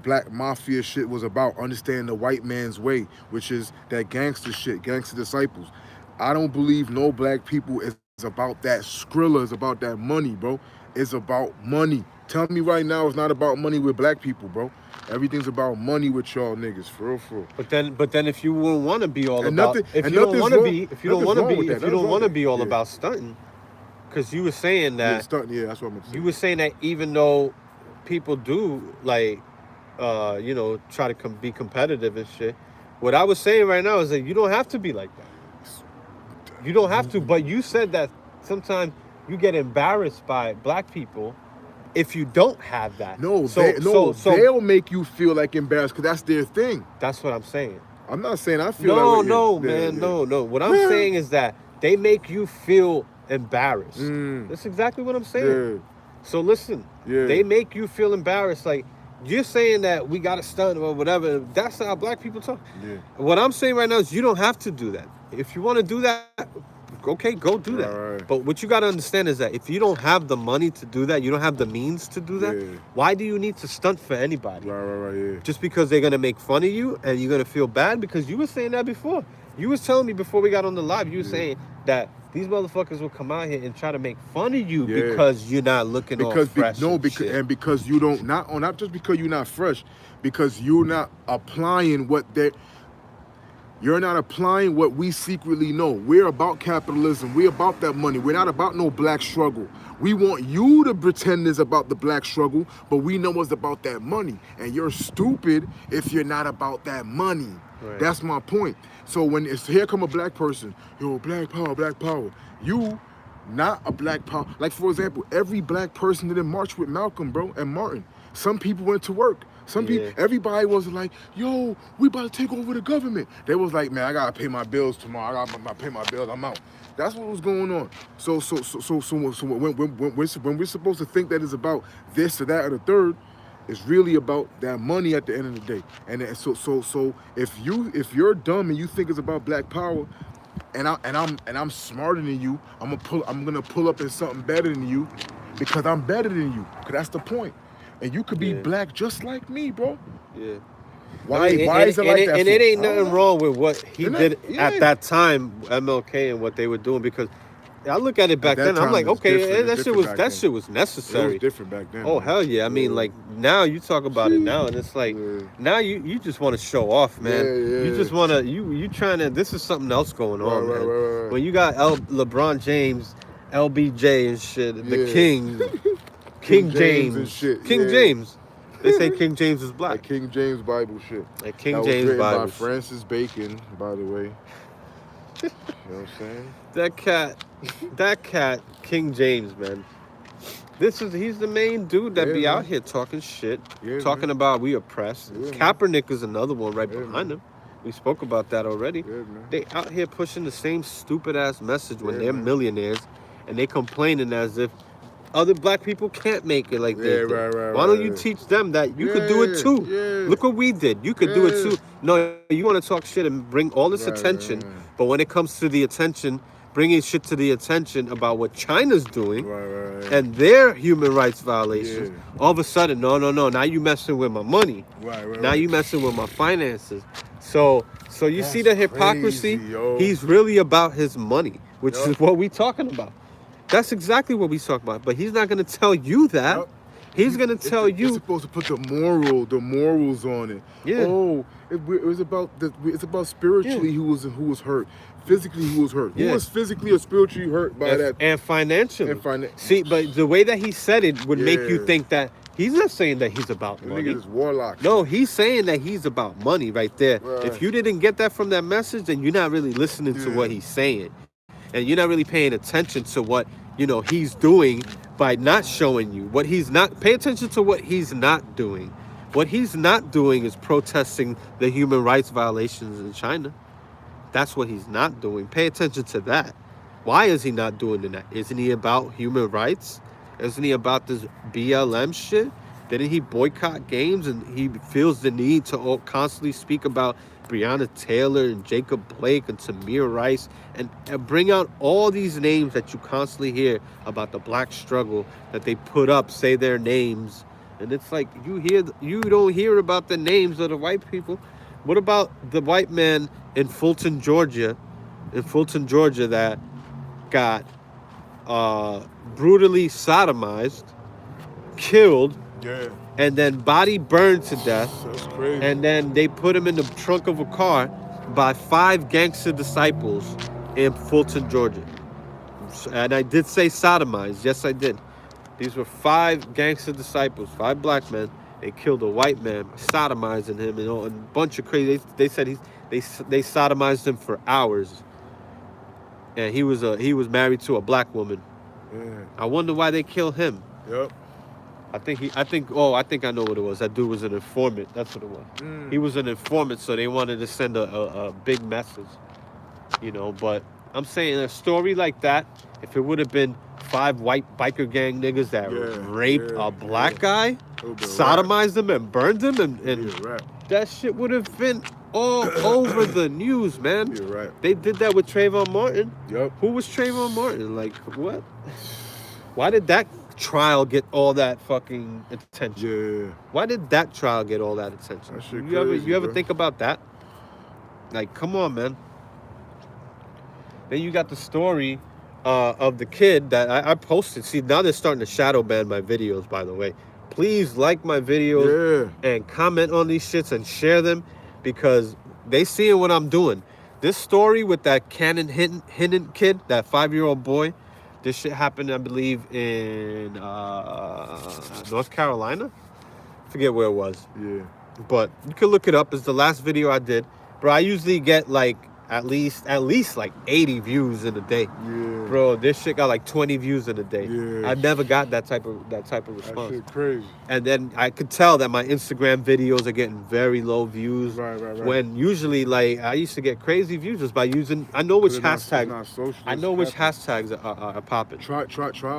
black mafia shit was about. Understanding the white man's way, which is that gangster shit, gangster disciples. I don't believe no black people is about that. Skrilla is about that money, bro. It's about money. Tell me right now it's not about money with black people, bro. Everything's about money with y'all niggas, for real. But then if you don't want to be all about, if you don't want to be all about stunting, because you were saying that, that's what I'm saying. You were saying that even though people do like, try to be competitive and shit, what I was saying right now is that you don't have to be like that. You don't have to. But you said that sometimes you get embarrassed by black people if you don't have that. No, they'll make you feel like embarrassed because that's their thing. That's what I'm saying. I'm not saying I feel that way. No. What I'm saying is that they make you feel embarrassed. That's exactly what I'm saying. Yeah. So listen, they make you feel embarrassed. Like, you're saying that we got to stunt or whatever. That's how black people talk. Yeah. What I'm saying right now is you don't have to do that. If you want to do that, okay, go do that. Right. But what you got to understand is that if you don't have the money to do that, you don't have the means to do that, why do you need to stunt for anybody? Right. Just because they're going to make fun of you and you're going to feel bad? Because you were saying that before. You was telling me before we got on the live, you were saying that these motherfuckers will come out here and try to make fun of you because you're not looking all fresh. Because you don't, not just because you're not fresh, because you're not applying you're not applying what we secretly know. We're about capitalism. We're about that money. We're not about no black struggle. We want you to pretend it's about the black struggle, but we know it's about that money. And you're stupid if you're not about that money. Right. That's my point. So when here come a black person, black power. You not a black power. Like, for example, every black person didn't march with Malcolm, bro, and Martin. Some people went to work. Some people, everybody was like, yo, we about to take over the government. They was like, man, I gotta pay my bills tomorrow. I gotta pay my bills, I'm out. That's what was going on. So when we're supposed to think that it's about this or that or the third, it's really about that money at the end of the day. And so if you're dumb and you think it's about black power, and I'm smarter than you, I'm gonna pull up in something better than you because I'm better than you. Cause that's the point. And you could be black just like me, bro. Yeah. Why is it like that? And it ain't nothing wrong with what he did at that time, MLK, and what they were doing, because I look at it back that then. I'm time like, it was okay, different. that It's shit was different that back shit was It necessary. was different back then. Oh man. hell yeah! I mean, like now you talk about it now, and it's like now you just want to show off, man. You just want to you trying to. This is something else going on, man. Right. When you got LeBron James, LBJ and shit, the King, King James and shit. King James. They say King James is black. Like King James Bible shit. Like King that James was written Bible. by Francis Bacon, by the way. You know what I'm saying? That cat, King James, man. He's the main dude that be out here talking shit, talking about we oppressed. Kaepernick is another one right behind him. We spoke about that already. They out here pushing the same stupid ass message when they're millionaires, and they complaining as if other black people can't make it like they did. Why don't you teach them that you could do it too? Look what we did. You could do it too. No, you want to talk shit and bring all this attention, but when it comes to the attention, bringing shit to the attention about what China's doing and their human rights violations, all of a sudden, no, now you messing with my money. Now you messing with my finances. So you see the hypocrisy? Crazy, he's really about his money, which is what we talking about. That's exactly what we talk about. But he's not going to tell you that. He's going to tell you. You're supposed to put the morals on it. Yeah. Oh, it's about spiritually who was hurt, physically who was hurt. Who was physically or spiritually hurt by that? And financially. See, but the way that he said it would make you think that he's not saying that he's about money. Nigga is warlock. No, he's saying that he's about money right there. If you didn't get that from that message, then you're not really listening to what he's saying. And you're not really paying attention to what, he's doing by not showing you what he's not. Pay attention to what he's not doing. What he's not doing is protesting the human rights violations in China. That's what he's not doing. Pay attention to that. Why is he not doing that? Isn't he about human rights? Isn't he about this BLM shit? Didn't he boycott games and he feels the need to constantly speak about Breonna Taylor and Jacob Blake and Tamir Rice and bring out all these names that you constantly hear about the black struggle that they put up, say their names. And it's like you don't hear about the names of the white people. What about the white man in Fulton, Georgia that got brutally sodomized, killed, and then body burned to death. That's crazy. And then they put him in the trunk of a car by 5 gangster disciples in Fulton, Georgia. And I did say sodomized. Yes, I did. These were 5 gangster disciples, 5 black men. They killed a white man, sodomizing him, and a bunch of crazy. They said they sodomized him for hours. And he was married to a black woman. I wonder why they killed him. I think I know what it was. That dude was an informant. That's what it was. He was an informant, so they wanted to send a big message. But I'm saying a story like that, if it would have been 5 white biker gang niggas that raped a black guy, sodomized him and burned him, and that shit would have been all over the news, man. You're right. They did that with Trayvon Martin. Yep. Who was Trayvon Martin? Like, what? Why did that trial get all that fucking attention? Yeah. Why did that trial get all that attention? That shit You ever bro. think about that? Like, come on, man. Then you got the story of the kid that I posted. See, now they're starting to shadow ban my videos, by the way. Please like my videos and comment on these shits and share them because they seeing what I'm doing. This story with that Cannon Hinton kid, that 5-year-old boy, this shit happened, I believe, in North Carolina. Forget where it was. Yeah. But you can look it up. It's the last video I did. Bro, I usually get like at least like 80 views in a day. Yeah. Bro, this shit got like 20 views in a day. Yeah. I never got that type of response. That shit crazy. And then I could tell that my Instagram videos are getting very low views. Right. When usually, like, I used to get crazy views just by using. I know which hashtags. I know which hashtags are popping. Try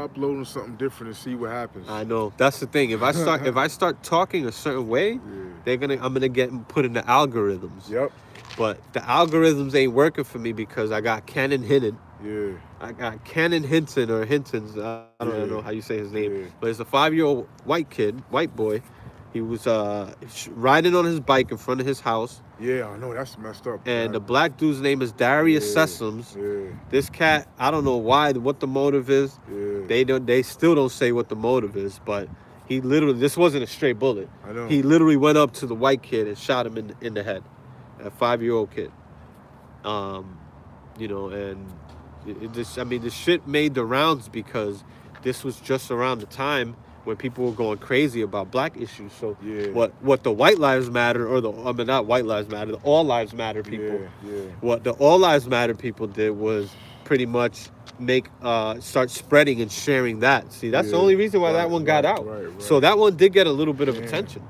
uploading something different and see what happens. I know. That's the thing. If I start talking a certain way, I'm gonna get put in the algorithms. Yep. But the algorithms ain't working for me because I got Cannon Hinton. Yeah. I got Cannon Hinton or Hintons. I don't know how you say his name. Yeah. But it's a 5-year-old white boy. He was riding on his bike in front of his house. Yeah, I know, that's messed up. And the black dude's name is Darius Sessoms. Yeah. This cat, I don't know what the motive is. Yeah. They still don't say what the motive is, but he literally, this wasn't a straight bullet. I know. He literally went up to the white kid and shot him in the head, a 5-year-old kid. You know, and it just, I mean, the shit made the rounds because this was just around the time when people were going crazy about black issues. So what the White Lives Matter, or not White Lives Matter, the All Lives Matter people, what the All Lives Matter people did was pretty much start spreading and sharing that. See, that's the only reason why that one got out. Right. So that one did get a little bit of attention.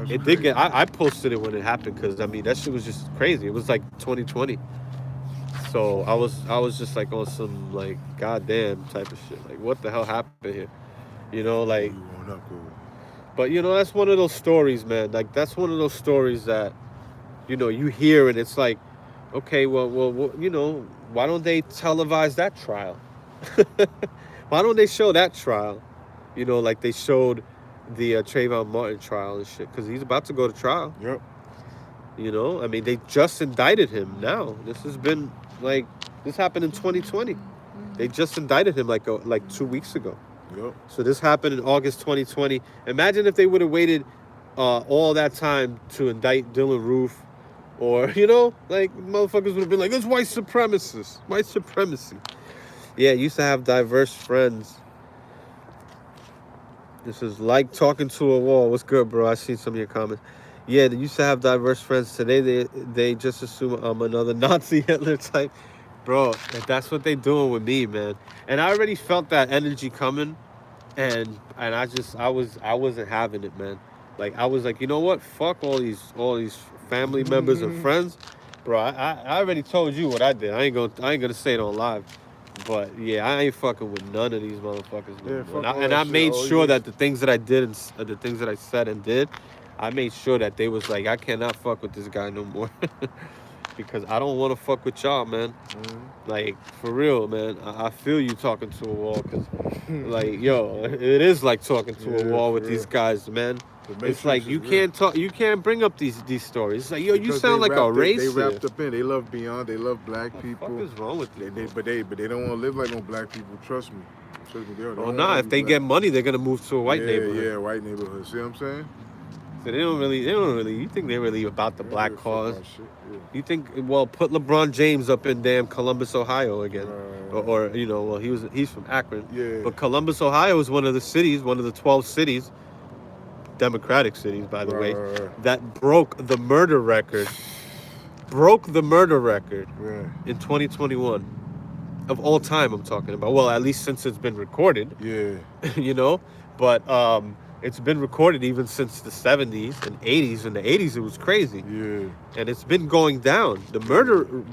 It did get, I posted it when it happened because, I mean, that shit was just crazy. It was like 2020. So I was just like on some like goddamn type of shit. Like, what the hell happened here? You know, like, but you know, that's one of those stories, man. Like, that's one of those stories that, you know, you hear and it's like, okay, well, you know, why don't they televise that trial? Why don't they show that trial? You know, like they showed the Trayvon Martin trial and shit, because he's about to go to trial. Yep. You know, I mean, they just indicted him now. This has been like, this happened in 2020. They just indicted him like 2 weeks ago. Yep. So this happened in August 2020. Imagine if they would have waited all that time to indict Dylan Roof, or, you know, like, motherfuckers would have been like, it's white supremacists, white supremacy. Yeah, used to have diverse friends. This is like talking to a wall. What's good, bro? I see some of your comments. Yeah, they used to have diverse friends. Today, they just assume I'm another Nazi Hitler type. Bro, that's what they doing with me, man. And I already felt that energy coming, and I wasn't having it, man. Like, I was like, you know what? Fuck all these family members and friends, bro. I already told you what I did. I ain't gonna say it on live, but yeah, I ain't fucking with none of these motherfuckers. Man. I made sure that the things that I did and the things that I said and did, I made sure that they was like, I cannot fuck with this guy no more. Because I don't want to fuck with y'all, man. Like, for real, man. I feel you talking to a wall, because, like, yo, it is like talking to a wall with these guys, man. It's like, you can't bring up these stories. It's like, yo, you sound like a racist. They wrapped up in. They love beyond. They love black people. What is wrong with them? But they don't want to live like no black people. Trust me. Oh, nah. If they get money, they're gonna move to a white neighborhood. Yeah, white neighborhood. See what I'm saying? So they don't really. You think they're really about the black cause? You think? Well, put LeBron James up in damn Columbus, Ohio again, or you know, well, he's from Akron. Yeah. But Columbus, Ohio is one of the cities, one of the 12 cities, Democratic cities, by the way, that broke the murder record. In 2021. Of all time, I'm talking about. Well, at least since it's been recorded. Yeah. You know, but it's been recorded even since the 70s and 80s. In the 80s, it was crazy. Yeah. And it's been going down. The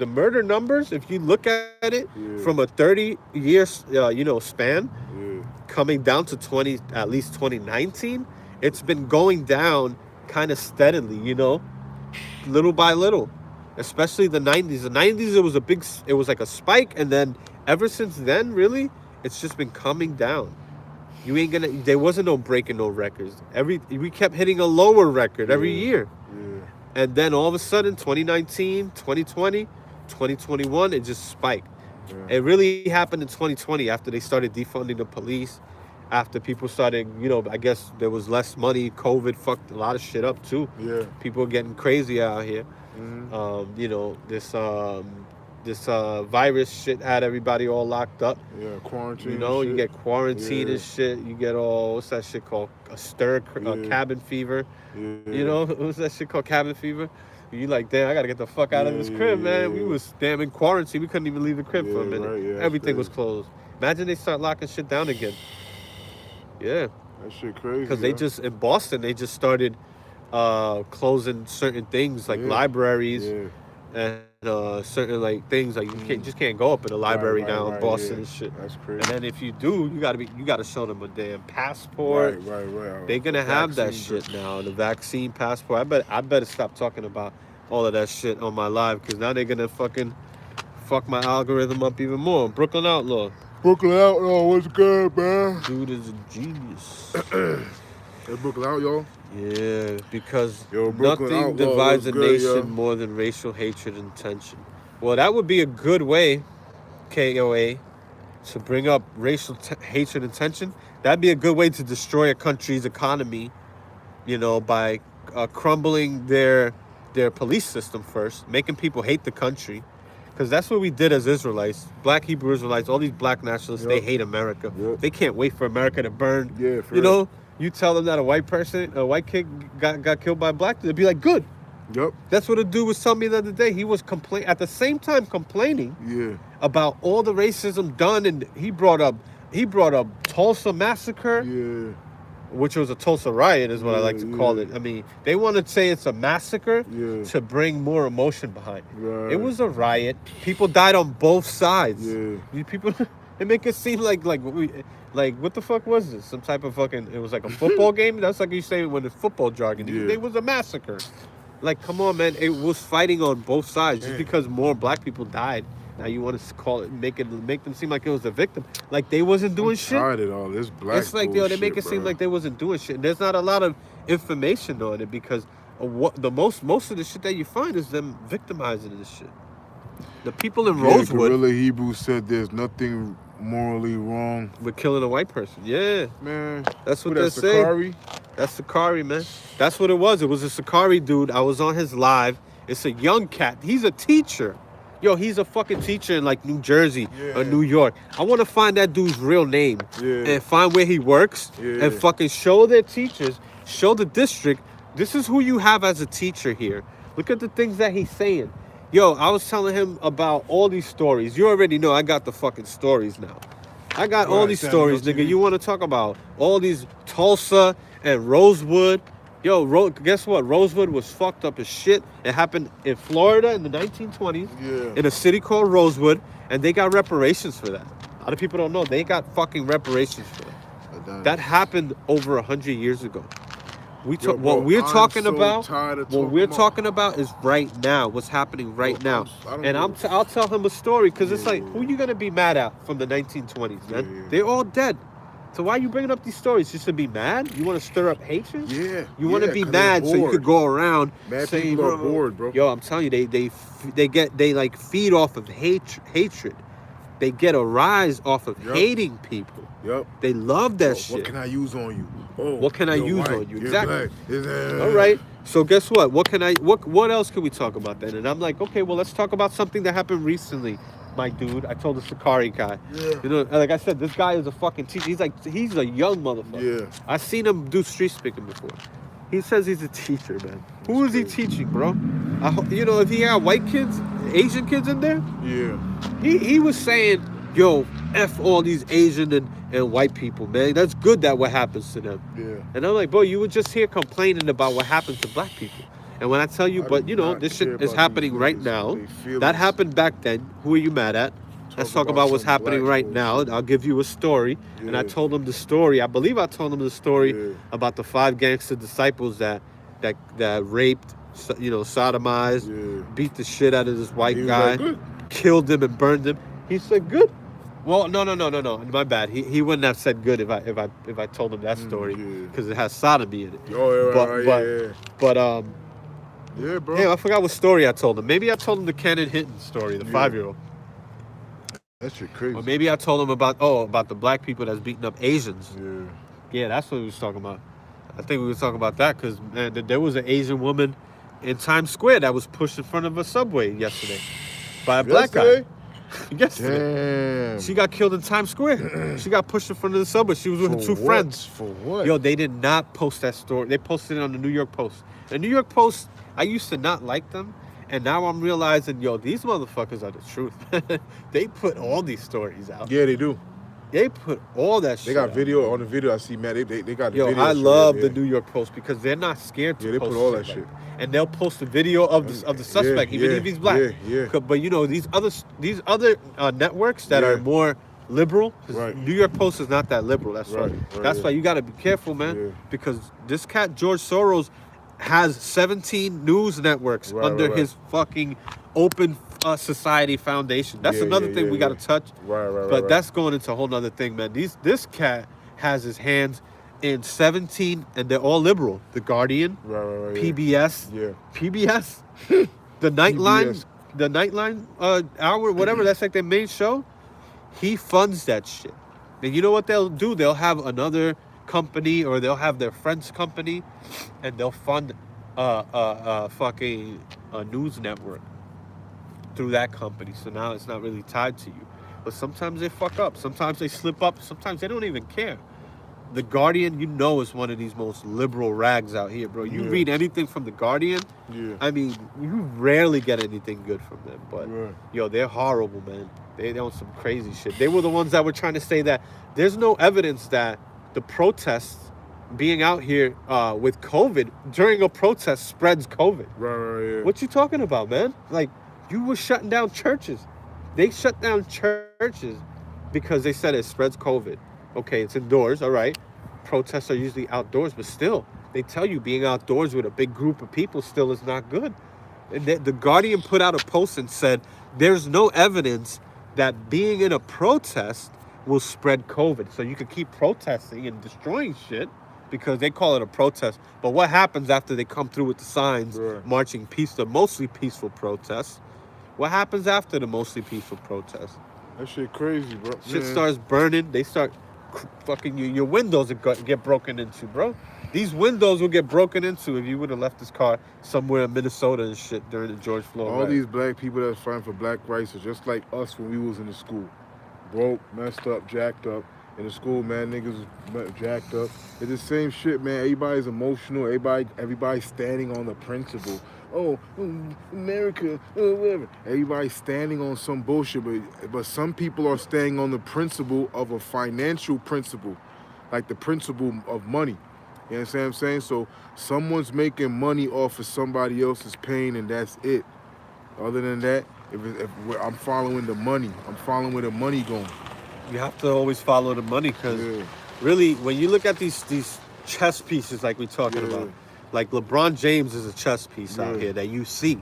murder numbers, if you look at it from a 30-year, span, coming down to at least 2019, it's been going down kind of steadily, you know, little by little. Especially the 90s. The 90s, it was like a spike, and then ever since then, really, it's just been coming down. There wasn't no breaking no records. We kept hitting a lower record every year. Yeah. And then all of a sudden, 2019, 2020, 2021, it just spiked. Yeah. It really happened in 2020 after they started defunding the police, after people started, you know, I guess there was less money. COVID fucked a lot of shit up too. Yeah. People were getting crazy out here. Mm-hmm. You know, this virus shit had everybody all locked up. Yeah, quarantine. You know, you get quarantine and shit. You get what's that shit called? Cabin fever. Yeah. You know, what's that shit called? Cabin fever. You like, damn, I gotta get the fuck out of this crib, man. We was damn in quarantine. We couldn't even leave the crib for a minute. Right, everything was closed. Imagine they start locking shit down again. Yeah. That shit crazy. Because in Boston, they just started closing certain things like libraries and certain like things like you just can't go up in a library down in Boston and shit. That's crazy. And then if you do, you gotta show them a damn passport. Right. They're gonna have that shit now, the vaccine passport. I better stop talking about all of that shit on my live, because now they're gonna fucking fuck my algorithm up even more. Brooklyn Outlaw, what's good, man? Dude is a genius. Is Brooklyn out, y'all? Yeah, because Brooklyn nothing outlaw divides a looks good, nation yo. more than racial hatred and tension. Well, that would be a good way, KOA, to bring up racial hatred and tension. That'd be a good way to destroy a country's economy, you know, by crumbling their police system first, making people hate the country. Because that's what we did as Israelites. Black Hebrew Israelites, all these black nationalists, they hate America. They can't wait for America to burn. Yeah, you know, you tell them that a white kid got killed by a black dude, they'd be like, good. Yep. That's what a dude was telling me the other day. He was at the same time complaining about all the racism done, and he brought up Tulsa massacre. Yeah. Which was a Tulsa riot, is what I like to call it. I mean, they want to say it's a massacre to bring more emotion behind it. Right. It was a riot. People died on both sides. Yeah. People, they make it seem like what the fuck was this? Some type of fucking, it was like a football game? That's like you say when it's football jargon. It was a massacre. Like, come on, man. It was fighting on both sides. Just because more black people died, now you want to call it, make them seem like it was a victim. Like they wasn't doing shit. Tired of all this black It's like, they make it seem like they wasn't doing shit. And there's not a lot of information on it because most of the shit that you find is them victimizing this shit. The people in Rosewood. Guerrilla Hebrew said there's nothing morally wrong with killing a white person. Yeah, man. That's what they're saying. That's Sakari, man. That's what it was. It was a Sakari dude. I was on his live. It's a young cat. He's a teacher. Yo, he's a fucking teacher in like New Jersey or New York. I want to find that dude's real name and find where he works and fucking show their teachers, show the district, this is who you have as a teacher here. Look at the things that he's saying. Yo, I was telling him about all these stories. You already know I got the fucking stories now. I got all these stories, nigga. You want to talk about all these Tulsa and Rosewood. Yo, guess what? Rosewood was fucked up as shit. It happened in Florida in the 1920s in a city called Rosewood, and they got reparations for that. A lot of people don't know. They got fucking reparations for that. That happened over 100 years ago. What we're talking about is right now. What's happening right now? I'll tell him a story because it's like, who you gonna be mad at from the 1920s, man? They're all dead. So why are you bringing up these stories? Just to be mad? You want to stir up hatred? Yeah. You want to be mad so you could go around saying, people are bored, bro. Yo, I'm telling you, they like feed off of hatred. They get a rise off of hating people. Yep. They love that shit. What can I use on you? Oh, what can I use on you? Exactly. Black. All right. So guess what? What else can we talk about then? And I'm like, okay, well, let's talk about something that happened recently. My dude, I told the Sakari guy. Yeah. You know, like I said, this guy is a fucking teacher. He's a young motherfucker. Yeah. I seen him do street speaking before. He says he's a teacher, man. Who is he teaching, bro? If he had white kids, Asian kids in there. Yeah. He was saying, yo, F all these Asian and white people, man. That's good that what happens to them. Yeah. And I'm like, bro, you were just here complaining about what happens to black people. And when I tell you, this shit is happening right now. That happened back then. Who are you mad at? Let's talk about what's happening right now. I'll give you a story. Yeah. And I told him the story. I believe I told him the story about the 5 gangster disciples that raped, sodomized, beat the shit out of this white guy, killed him and burned him. He said, good. Well, no. My bad. He wouldn't have said good if I told him that story because it has sodomy in it. Yeah, bro. Yeah, I forgot what story I told him. Maybe I told him the Cannon Hinton story, the 5-year-old. That shit crazy. Or maybe I told him about the black people that's beating up Asians. Yeah, that's what we was talking about. I think we were talking about that because there was an Asian woman in Times Square that was pushed in front of a subway yesterday by a black guy. Yesterday. Damn. She got killed in Times Square. She got pushed in front of the subway. She was with her 2 friends. For what? Yo, they did not post that story. They posted it on the New York Post. The New York Post, I used to not like them. And now I'm realizing, yo, these motherfuckers are the truth. They put all these stories out. Yeah, they do. They put all that shit They got out. video. On the video I see, man, they got the video. Yo, I love the New York Post because they're not scared to they post put all shit that shit. And they'll post a video of the suspect, even if he's black. But these other networks that are more liberal, New York Post is not that liberal. That's that's why you got to be careful, man, because this cat George Soros has 17 news networks under his fucking Open Society Foundation. That's another thing we got to touch. But that's going into a whole nother thing, man. This cat has his hands in 17, and they're all liberal. The Guardian, Right. PBS, Yeah. PBS, the Nightline, the Nightline hour, whatever. That's like their main show. He funds that shit. And you know what they'll do? They'll have another company, or they'll have their friend's company, and they'll fund fucking a news network through that company. So now it's not really tied to you. But sometimes they fuck up. Sometimes they slip up. Sometimes they don't even care. The Guardian, you know, is one of these most liberal rags out here, bro. You read anything from the Guardian, I mean, you rarely get anything good from them. But, yo, they're horrible, man. They on some crazy shit. They were the ones that were trying to say that there's no evidence that the protests being out here with COVID during a protest spreads COVID. Right. What you talking about, man? Like, you were shutting down churches. They shut down churches because they said it spreads COVID. Okay, it's indoors, all right. Protests are usually outdoors, but still, they tell you being outdoors with a big group of people still is not good. And the Guardian put out a post and said, there's no evidence that being in a protest will spread COVID. So you could keep protesting and destroying shit because they call it a protest. But what happens after they come through with the signs, marching mostly peaceful protests? What happens after the mostly peaceful protests? That shit crazy, bro. Shit starts burning. They start fucking you. Your windows get broken into, bro. These windows will get broken into if you would have left this car somewhere in Minnesota and shit during the George Floyd. All these black people that's fighting for black rights are just like us when we was in the school. Broke, messed up, jacked up. In the school, man, niggas was jacked up. It's the same shit, man. Everybody's emotional. Everybody's standing on the principle. Oh, America, whatever. Everybody's standing on some bullshit, but some people are standing on the principle of a financial principle, like the principle of money. You understand what I'm saying? So someone's making money off of somebody else's pain, and that's it. Other than that, if I'm following the money, I'm following where the money going. You have to always follow the money because really, when you look at these chess pieces like we're talking about, like LeBron James is a chess piece out here that you see.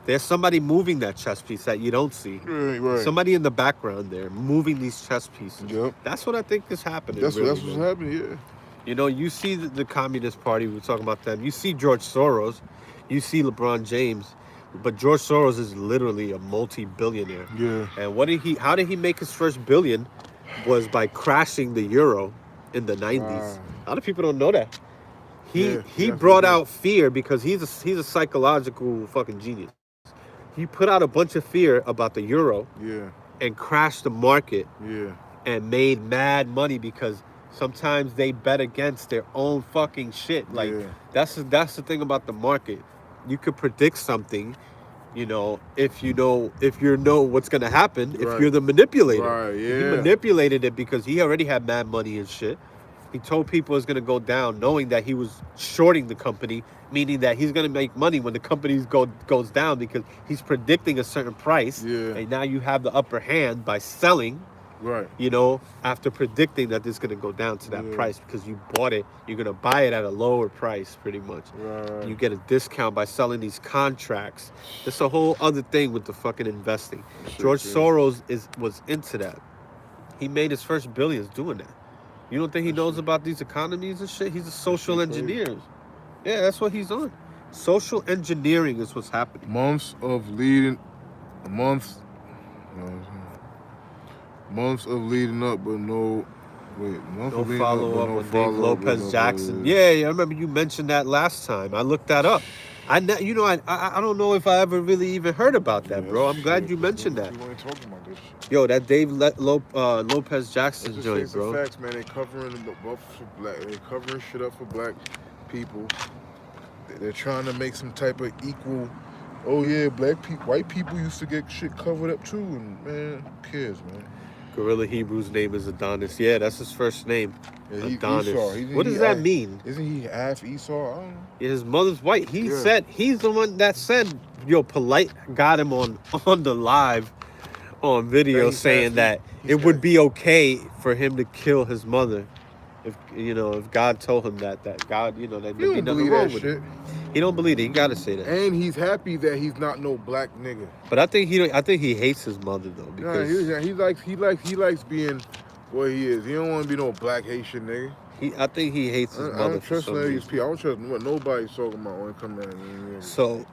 There's somebody moving that chess piece that you don't see. Right. Somebody in the background there moving these chess pieces. Yep. That's what I think is happening. That's really, what's happening, yeah. You know, you see the Communist Party, we were talking about them. You see George Soros. You see LeBron James. But George Soros is literally a multi-billionaire. Yeah. And how did he make his first billion? Was by crashing the euro in the 90s. A lot of people don't know that. He brought out fear because he's a psychological fucking genius. He put out a bunch of fear about the euro and crashed the market and made mad money because sometimes they bet against their own fucking shit. Like that's the thing about the market. You could predict something, you know, if you know what's gonna happen, if you're the manipulator. Right, He manipulated it because he already had mad money and shit. He told people it's gonna go down, knowing that he was shorting the company, meaning that he's gonna make money when the company goes down because he's predicting a certain price. And now you have the upper hand by selling. Right. You know, after predicting that this is gonna go down to that price because you bought it, you're gonna buy it at a lower price, pretty much. Right. You get a discount by selling these contracts. It's a whole other thing with the fucking investing. George Soros was into that. He made his first billions doing that. You don't think he knows about these economies and shit? He's a social engineer. Yeah, that's what he's on. Social engineering is what's happening. Months of leading up, but no follow up with Dave Lopez Jackson. Yeah, I remember you mentioned that last time. I looked that up. I don't know if I ever really even heard about that, bro. I'm glad you mentioned that. You weren't talking about this shit. Yo, that Dave Lopez Jackson joint, bro. Facts, man. They covering shit up for black people. They're trying to make some type of equal. Oh yeah, white people used to get shit covered up too, and man, who cares, man? Gorilla Hebrew's name is Adonis. Yeah, that's his first name. Yeah, Adonis. Esau. What does that mean? Isn't he half Esau? I don't know. Yeah, his mother's white. He said he's the one that said, yo, Polite got him on the live on video saying that it would be okay for him to kill his mother if God told him that God, that there'd be nothing wrong with it. He don't believe it. He gotta say that. And he's happy that he's not no black nigga. But I think he hates his mother though because he likes being what he is. He don't want to be no black Haitian nigga. I think he hates his I mother don't for trust some none of these reason. people. I don't trust what nobody's talking about when it comes down to it. So,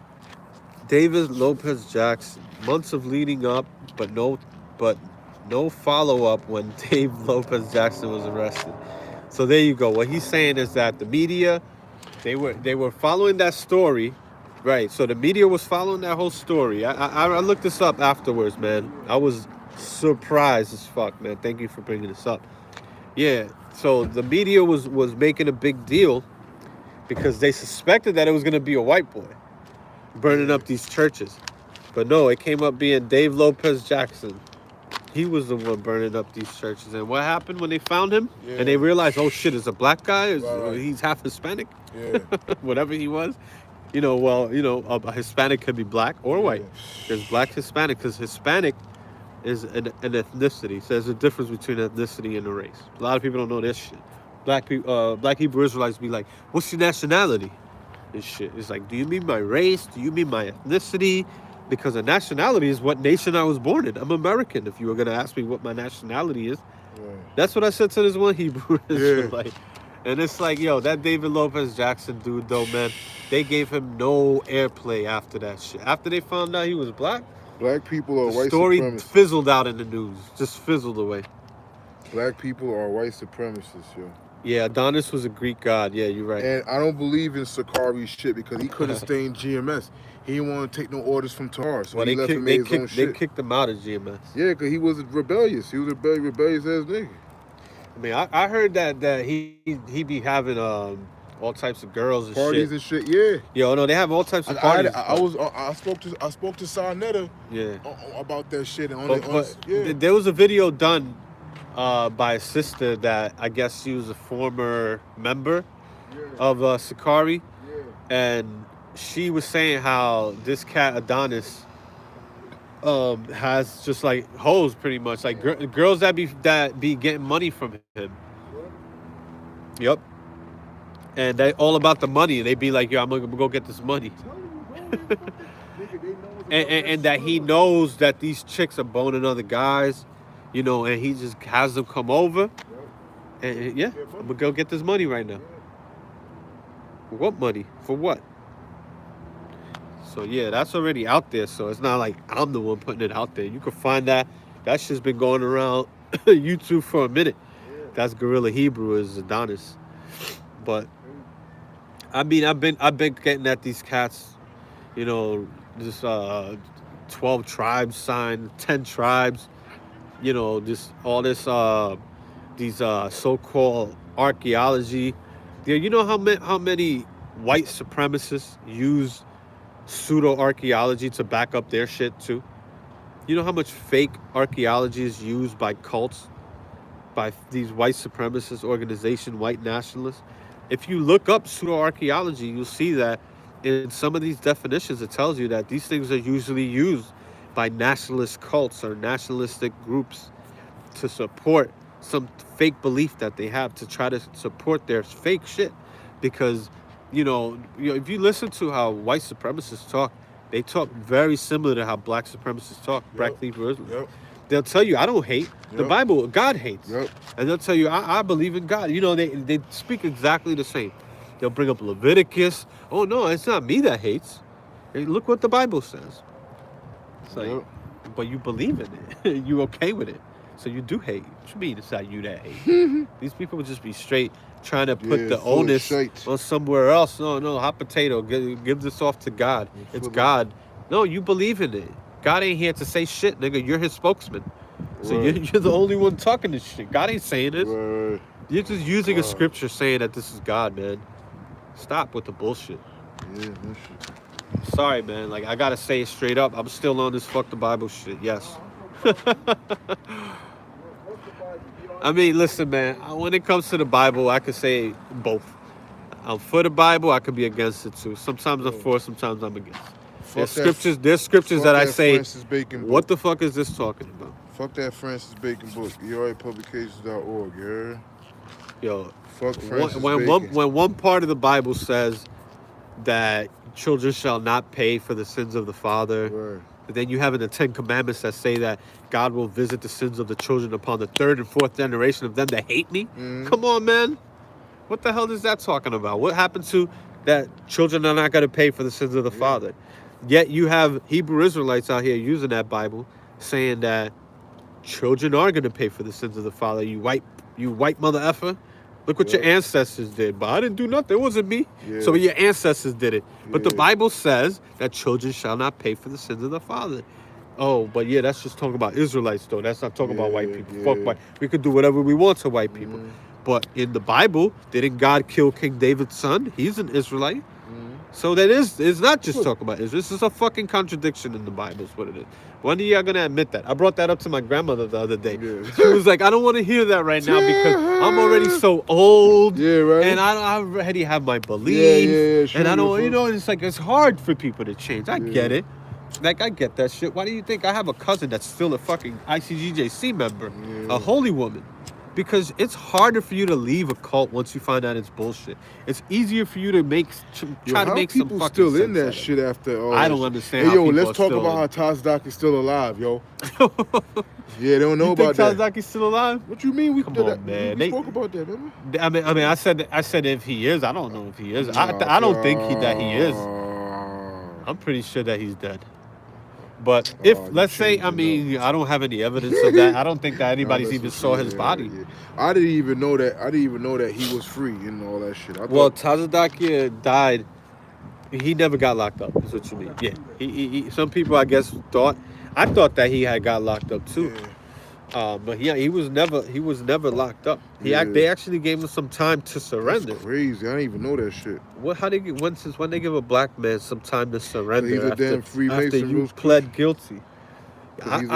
David Lopez Jackson, months of leading up, but no follow up when Dave Lopez Jackson was arrested. So there you go. What he's saying is that the media, they were following that story, right? So the media was following that whole story. I looked this up afterwards, man. I was surprised as fuck, man. Thank you for bringing this up. Yeah. So the media was making a big deal because they suspected that it was going to be a white boy burning up these churches. But no, it came up being Dave Lopez Jackson. He was the one burning up these churches. And what happened when they found him? Yeah. And they realized, oh shit, it's a black guy? Right. He's half Hispanic? Yeah. Whatever he was. A Hispanic could be black or white. There's black Hispanic, because Hispanic is an ethnicity. So there's a difference between ethnicity and a race. A lot of people don't know this shit. Black Hebrew Israelites be like, what's your nationality? And shit. It's like, do you mean my race? Do you mean my ethnicity? Because a nationality is what nation I was born in. I'm American. If you were gonna ask me what my nationality is, that's what I said to this one Hebrew Israelite. And it's like, yo, that David Lopez Jackson dude, though, man, they gave him no airplay after that shit. After they found out he was black, black people are white story supremacists. fizzled out in the news, just fizzled away. Black people are white supremacists, yo. Yeah, Adonis was a Greek god. Yeah, you're right. And I don't believe in Sakari's shit because he couldn't stay in GMS. He didn't want to take no orders from Tar, so he left and made his own shit. They kicked him out of GMS. Yeah, because he was rebellious. He was a rebellious ass nigga. I mean, I heard that he be having all types of girls and parties shit. and shit. Yeah. Yo, no, they have all types of parties. I spoke to Sarnetta. Yeah. About that shit. There was a video done by a sister that I guess she was a former member of Sakari, and she was saying how this cat Adonis has just like hoes, pretty much, like girls that be getting money from him. Yep. And they all about the money. They be like, yo, I'm gonna go get this money. and that he knows that these chicks are boning other guys, you know, and he just has them come over. And yeah, I'm gonna go get this money right now. What money? For what? So yeah, that's already out there. So it's not like I'm the one putting it out there. You can find that. That shit's been going around YouTube for a minute. That's Gorilla Hebrew is Adonis. But I mean, I've been getting at these cats, you know, this 12 tribes sign, 10 tribes, you know, this all this these so-called archaeology. Yeah, you know how many white supremacists use pseudo archaeology to back up their shit too? You know how much fake archaeology is used by cults, by these white supremacist organization, white nationalists? If you look up pseudo-archaeology, you'll see that in some of these definitions, it tells you that these things are usually used by nationalist cults or nationalistic groups to support some fake belief that they have, to try to support their fake shit. Because, you know, if you listen to how white supremacists talk, they talk very similar to how black supremacists talk, black Hebrew Israelites. They'll tell you, I don't hate. The Bible, God hates. And they'll tell you, I believe in God. You know, they speak exactly the same. They'll bring up Leviticus. Oh, no, it's not me that hates. Hey, look what the Bible says. It's like, but you believe in it. You okay with it. So you do hate. What you mean it's not you that hate? These people would just be straight trying to put the onus on somewhere else. No, hot potato. Give this off to God. It's God. No, you believe in it. God ain't here to say shit, nigga. You're his spokesman. So you're the only one talking this shit. God ain't saying this. You're just using a scripture saying that this is God, man. Stop with the bullshit. Yeah, that shit. Sorry, man. Like, I gotta say it straight up. I'm still on this fuck the Bible shit. Yes. I mean, listen, man. When it comes to the Bible, I could say both. I'm for the Bible. I could be against it too. Sometimes I'm for. Sometimes I'm against. There's scriptures that I say, what the fuck is this talking about? Fuck that Francis Bacon book. ERApublications.org, you heard? Yo, fuck Francis Bacon. When one part of the Bible says that children shall not pay for the sins of the father, but then you have in the 10 Commandments that say that God will visit the sins of the children upon the 3rd and 4th generation of them that hate me. Come on, man. What the hell is that talking about? What happened to that children are not going to pay for the sins of the father? Yet you have Hebrew Israelites out here using that Bible, saying that children are going to pay for the sins of the father. You white mother effer. Look what your ancestors did. But I didn't do nothing. It wasn't me. Yeah. So your ancestors did it. But the Bible says that children shall not pay for the sins of the father. Oh, but yeah, that's just talking about Israelites, though. That's not talking about white people. Fuck white. We could do whatever we want to white people. But in the Bible, didn't God kill King David's son? He's an Israelite. So it's not just talking about Israel. This is a fucking contradiction in the Bible, is what it is. When are y'all gonna admit that? I brought that up to my grandmother the other day. She was like, I don't want to hear that right now because I'm already so old. Yeah, right. And I already have my beliefs. Sure, and I don't, it's like, it's hard for people to change. I get it. Like, I get that shit. Why do you think I have a cousin that's still a fucking ICGJC member? A holy woman. Because it's harder for you to leave a cult once you find out it's bullshit. It's easier for you to try to make some fucking sense. People still in that shit after all I that don't understand. Hey, how yo, people let's talk about how Tazdak is still alive, yo. Yeah, they don't know about that. You think Tazdaki's still alive? What you mean? Come on, man. We spoke about that, remember? I mean, I said if he is. I don't know if he is. I don't think that he is. I'm pretty sure that he's dead. But if, let's say, I mean, I don't have any evidence of that. I don't think that anybody's even saw his body. I didn't even know that he was free and all that shit. Well, Tazadakia died. He never got locked up, is what you mean. Yeah. He some people, I guess, I thought that he had got locked up too. But he was never locked up. They actually gave him some time to surrender. That's crazy. I didn't even know that shit. When they give a black man some time to surrender after you pled guilty?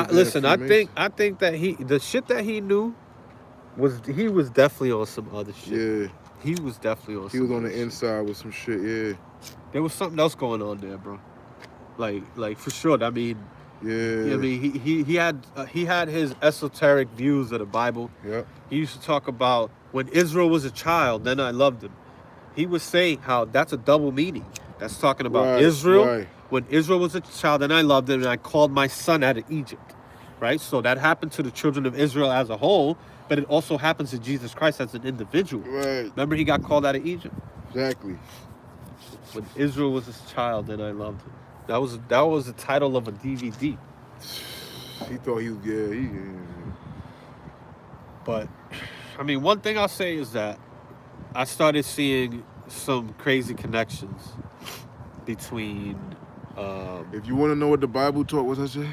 Listen, I think that the shit that he knew he was definitely on some other shit. Yeah. He was definitely on. He was on the inside with some shit. Yeah. There was something else going on there, bro. Like for sure. I mean. Yeah. I mean, he had his esoteric views of the Bible. Yeah. He used to talk about when Israel was a child, then I loved him. He would say how that's a double meaning. That's talking about Israel. Right. When Israel was a child, then I loved him, and I called my son out of Egypt. Right? So that happened to the children of Israel as a whole, but it also happens to Jesus Christ as an individual. Right. Remember, he got called out of Egypt. Exactly. When Israel was a child, then I loved him. That was the title of a DVD. He thought he was But I mean, one thing I'll say is that I started seeing some crazy connections between. If you want to know what the Bible taught, what's that say?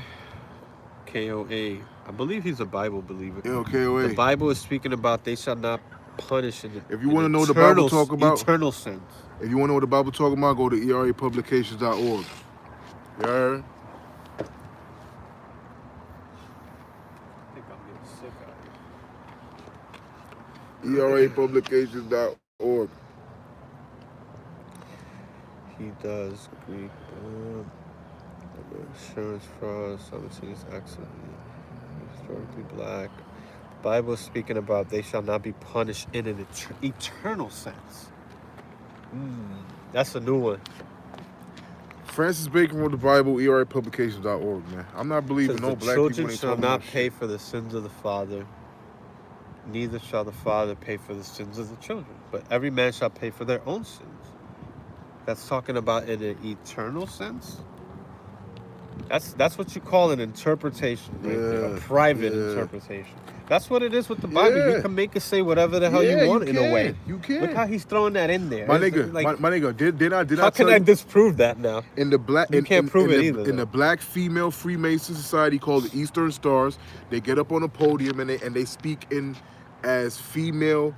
KOA. I believe he's a Bible believer. Yeah, KOA. The Bible is speaking about they shall not punish in if you want to know what the Bible talk about, eternal sense. If you want to know what the Bible talking about, go to erapublications.org. You heard? I think I'm getting sick out here. erapublications.org. He does Greek insurance fraud, simultaneous accident, historically black. Bible is speaking about they shall not be punished in an eternal sense. That's a new one. Francis Bacon wrote the Bible, erapublications.org, man. I'm not believing no black people. Children shall not pay for the sins of the father, neither shall the father pay for the sins of the children, but every man shall pay for their own sins. That's talking about in an eternal sense. That's what you call an interpretation, right? A private interpretation. That's what it is with the Bible. You can make it say whatever the hell you want in a way. You can. Look how he's throwing that in there. My nigga, like, my nigga, did I how can I disprove that now? In the black, you can't prove it either. In the black female Freemason society called the Eastern Stars, they get up on a podium and they speak in as female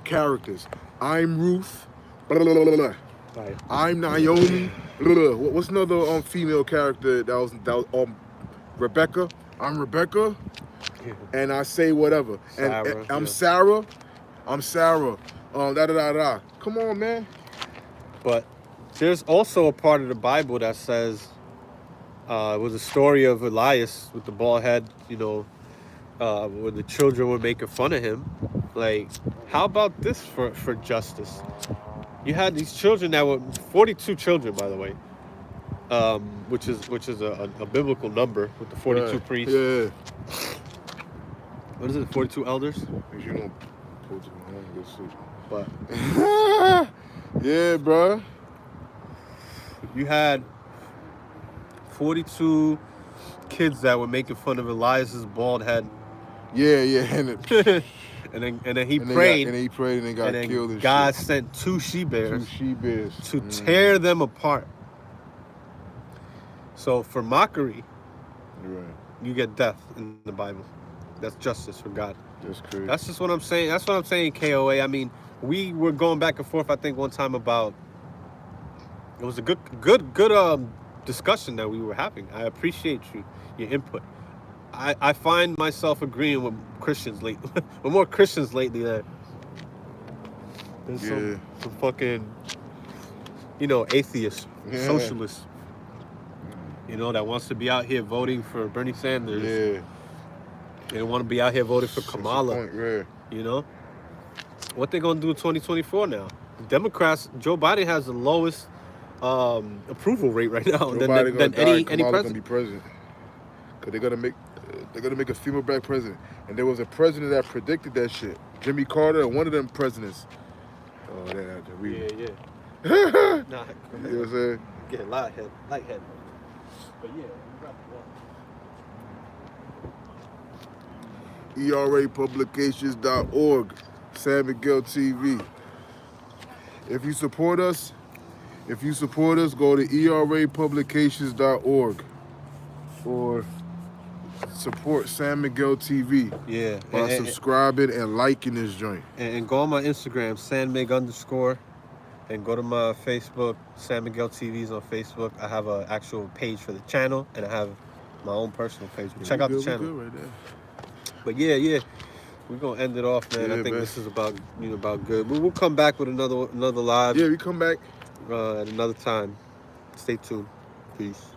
characters. I'm Ruth. Blah, blah, blah, blah. Right. I'm Naomi. Blah, blah, blah. What's another female character that was Rebecca? I'm Rebecca, and I say whatever. Sarah, and I'm Sarah. I'm Sarah. Da da da da. Come on, man. But there's also a part of the Bible that says it was a story of Elias with the bald head. You know, when the children were making fun of him. Like, how about this for justice? You had these children that were 42 children, by the way. Which is a biblical number with the 42 priests. Yeah. What is it? 42 elders? Pull to my home, go sleep. But yeah, bro. you had 42 kids that were making fun of Elias's bald head. Yeah, and then he prayed. And he prayed and then got killed. And God shit. sent two she-bears to tear them apart. So for mockery, you get death in the Bible. That's justice for God. That's crazy. That's just what I'm saying. That's what I'm saying, KOA. I mean, we were going back and forth, I think, one time about... It was a good discussion that we were having. I appreciate your input. I find myself agreeing with Christians lately. With more Christians lately than some fucking, atheists, socialists. That wants to be out here voting for Bernie Sanders. Yeah. They don't want to be out here voting for Kamala. What they gonna do in 2024 now? Democrats, Joe Biden has the lowest approval rate right now than any president. Gonna be president. Cause they're gonna make a female black president. And there was a president that predicted that shit. Jimmy Carter, one of them presidents. Oh, that had to read. Yeah. Nah, you know what I'm saying? Get lighthead. But yeah, we got ERApublications.org, San Miguel TV. If you support us, go to ERApublications.org or support San Miguel TV. Yeah. By subscribing and liking this joint. And go on my Instagram, sanmig_, and go to my Facebook, San Miguel TV's on Facebook. I have an actual page for the channel, and I have my own personal page. Check out the channel. Right there. But yeah, we're gonna end it off, man. I think this is about good. We'll come back with another live. Yeah, we come back at another time. Stay tuned. Peace.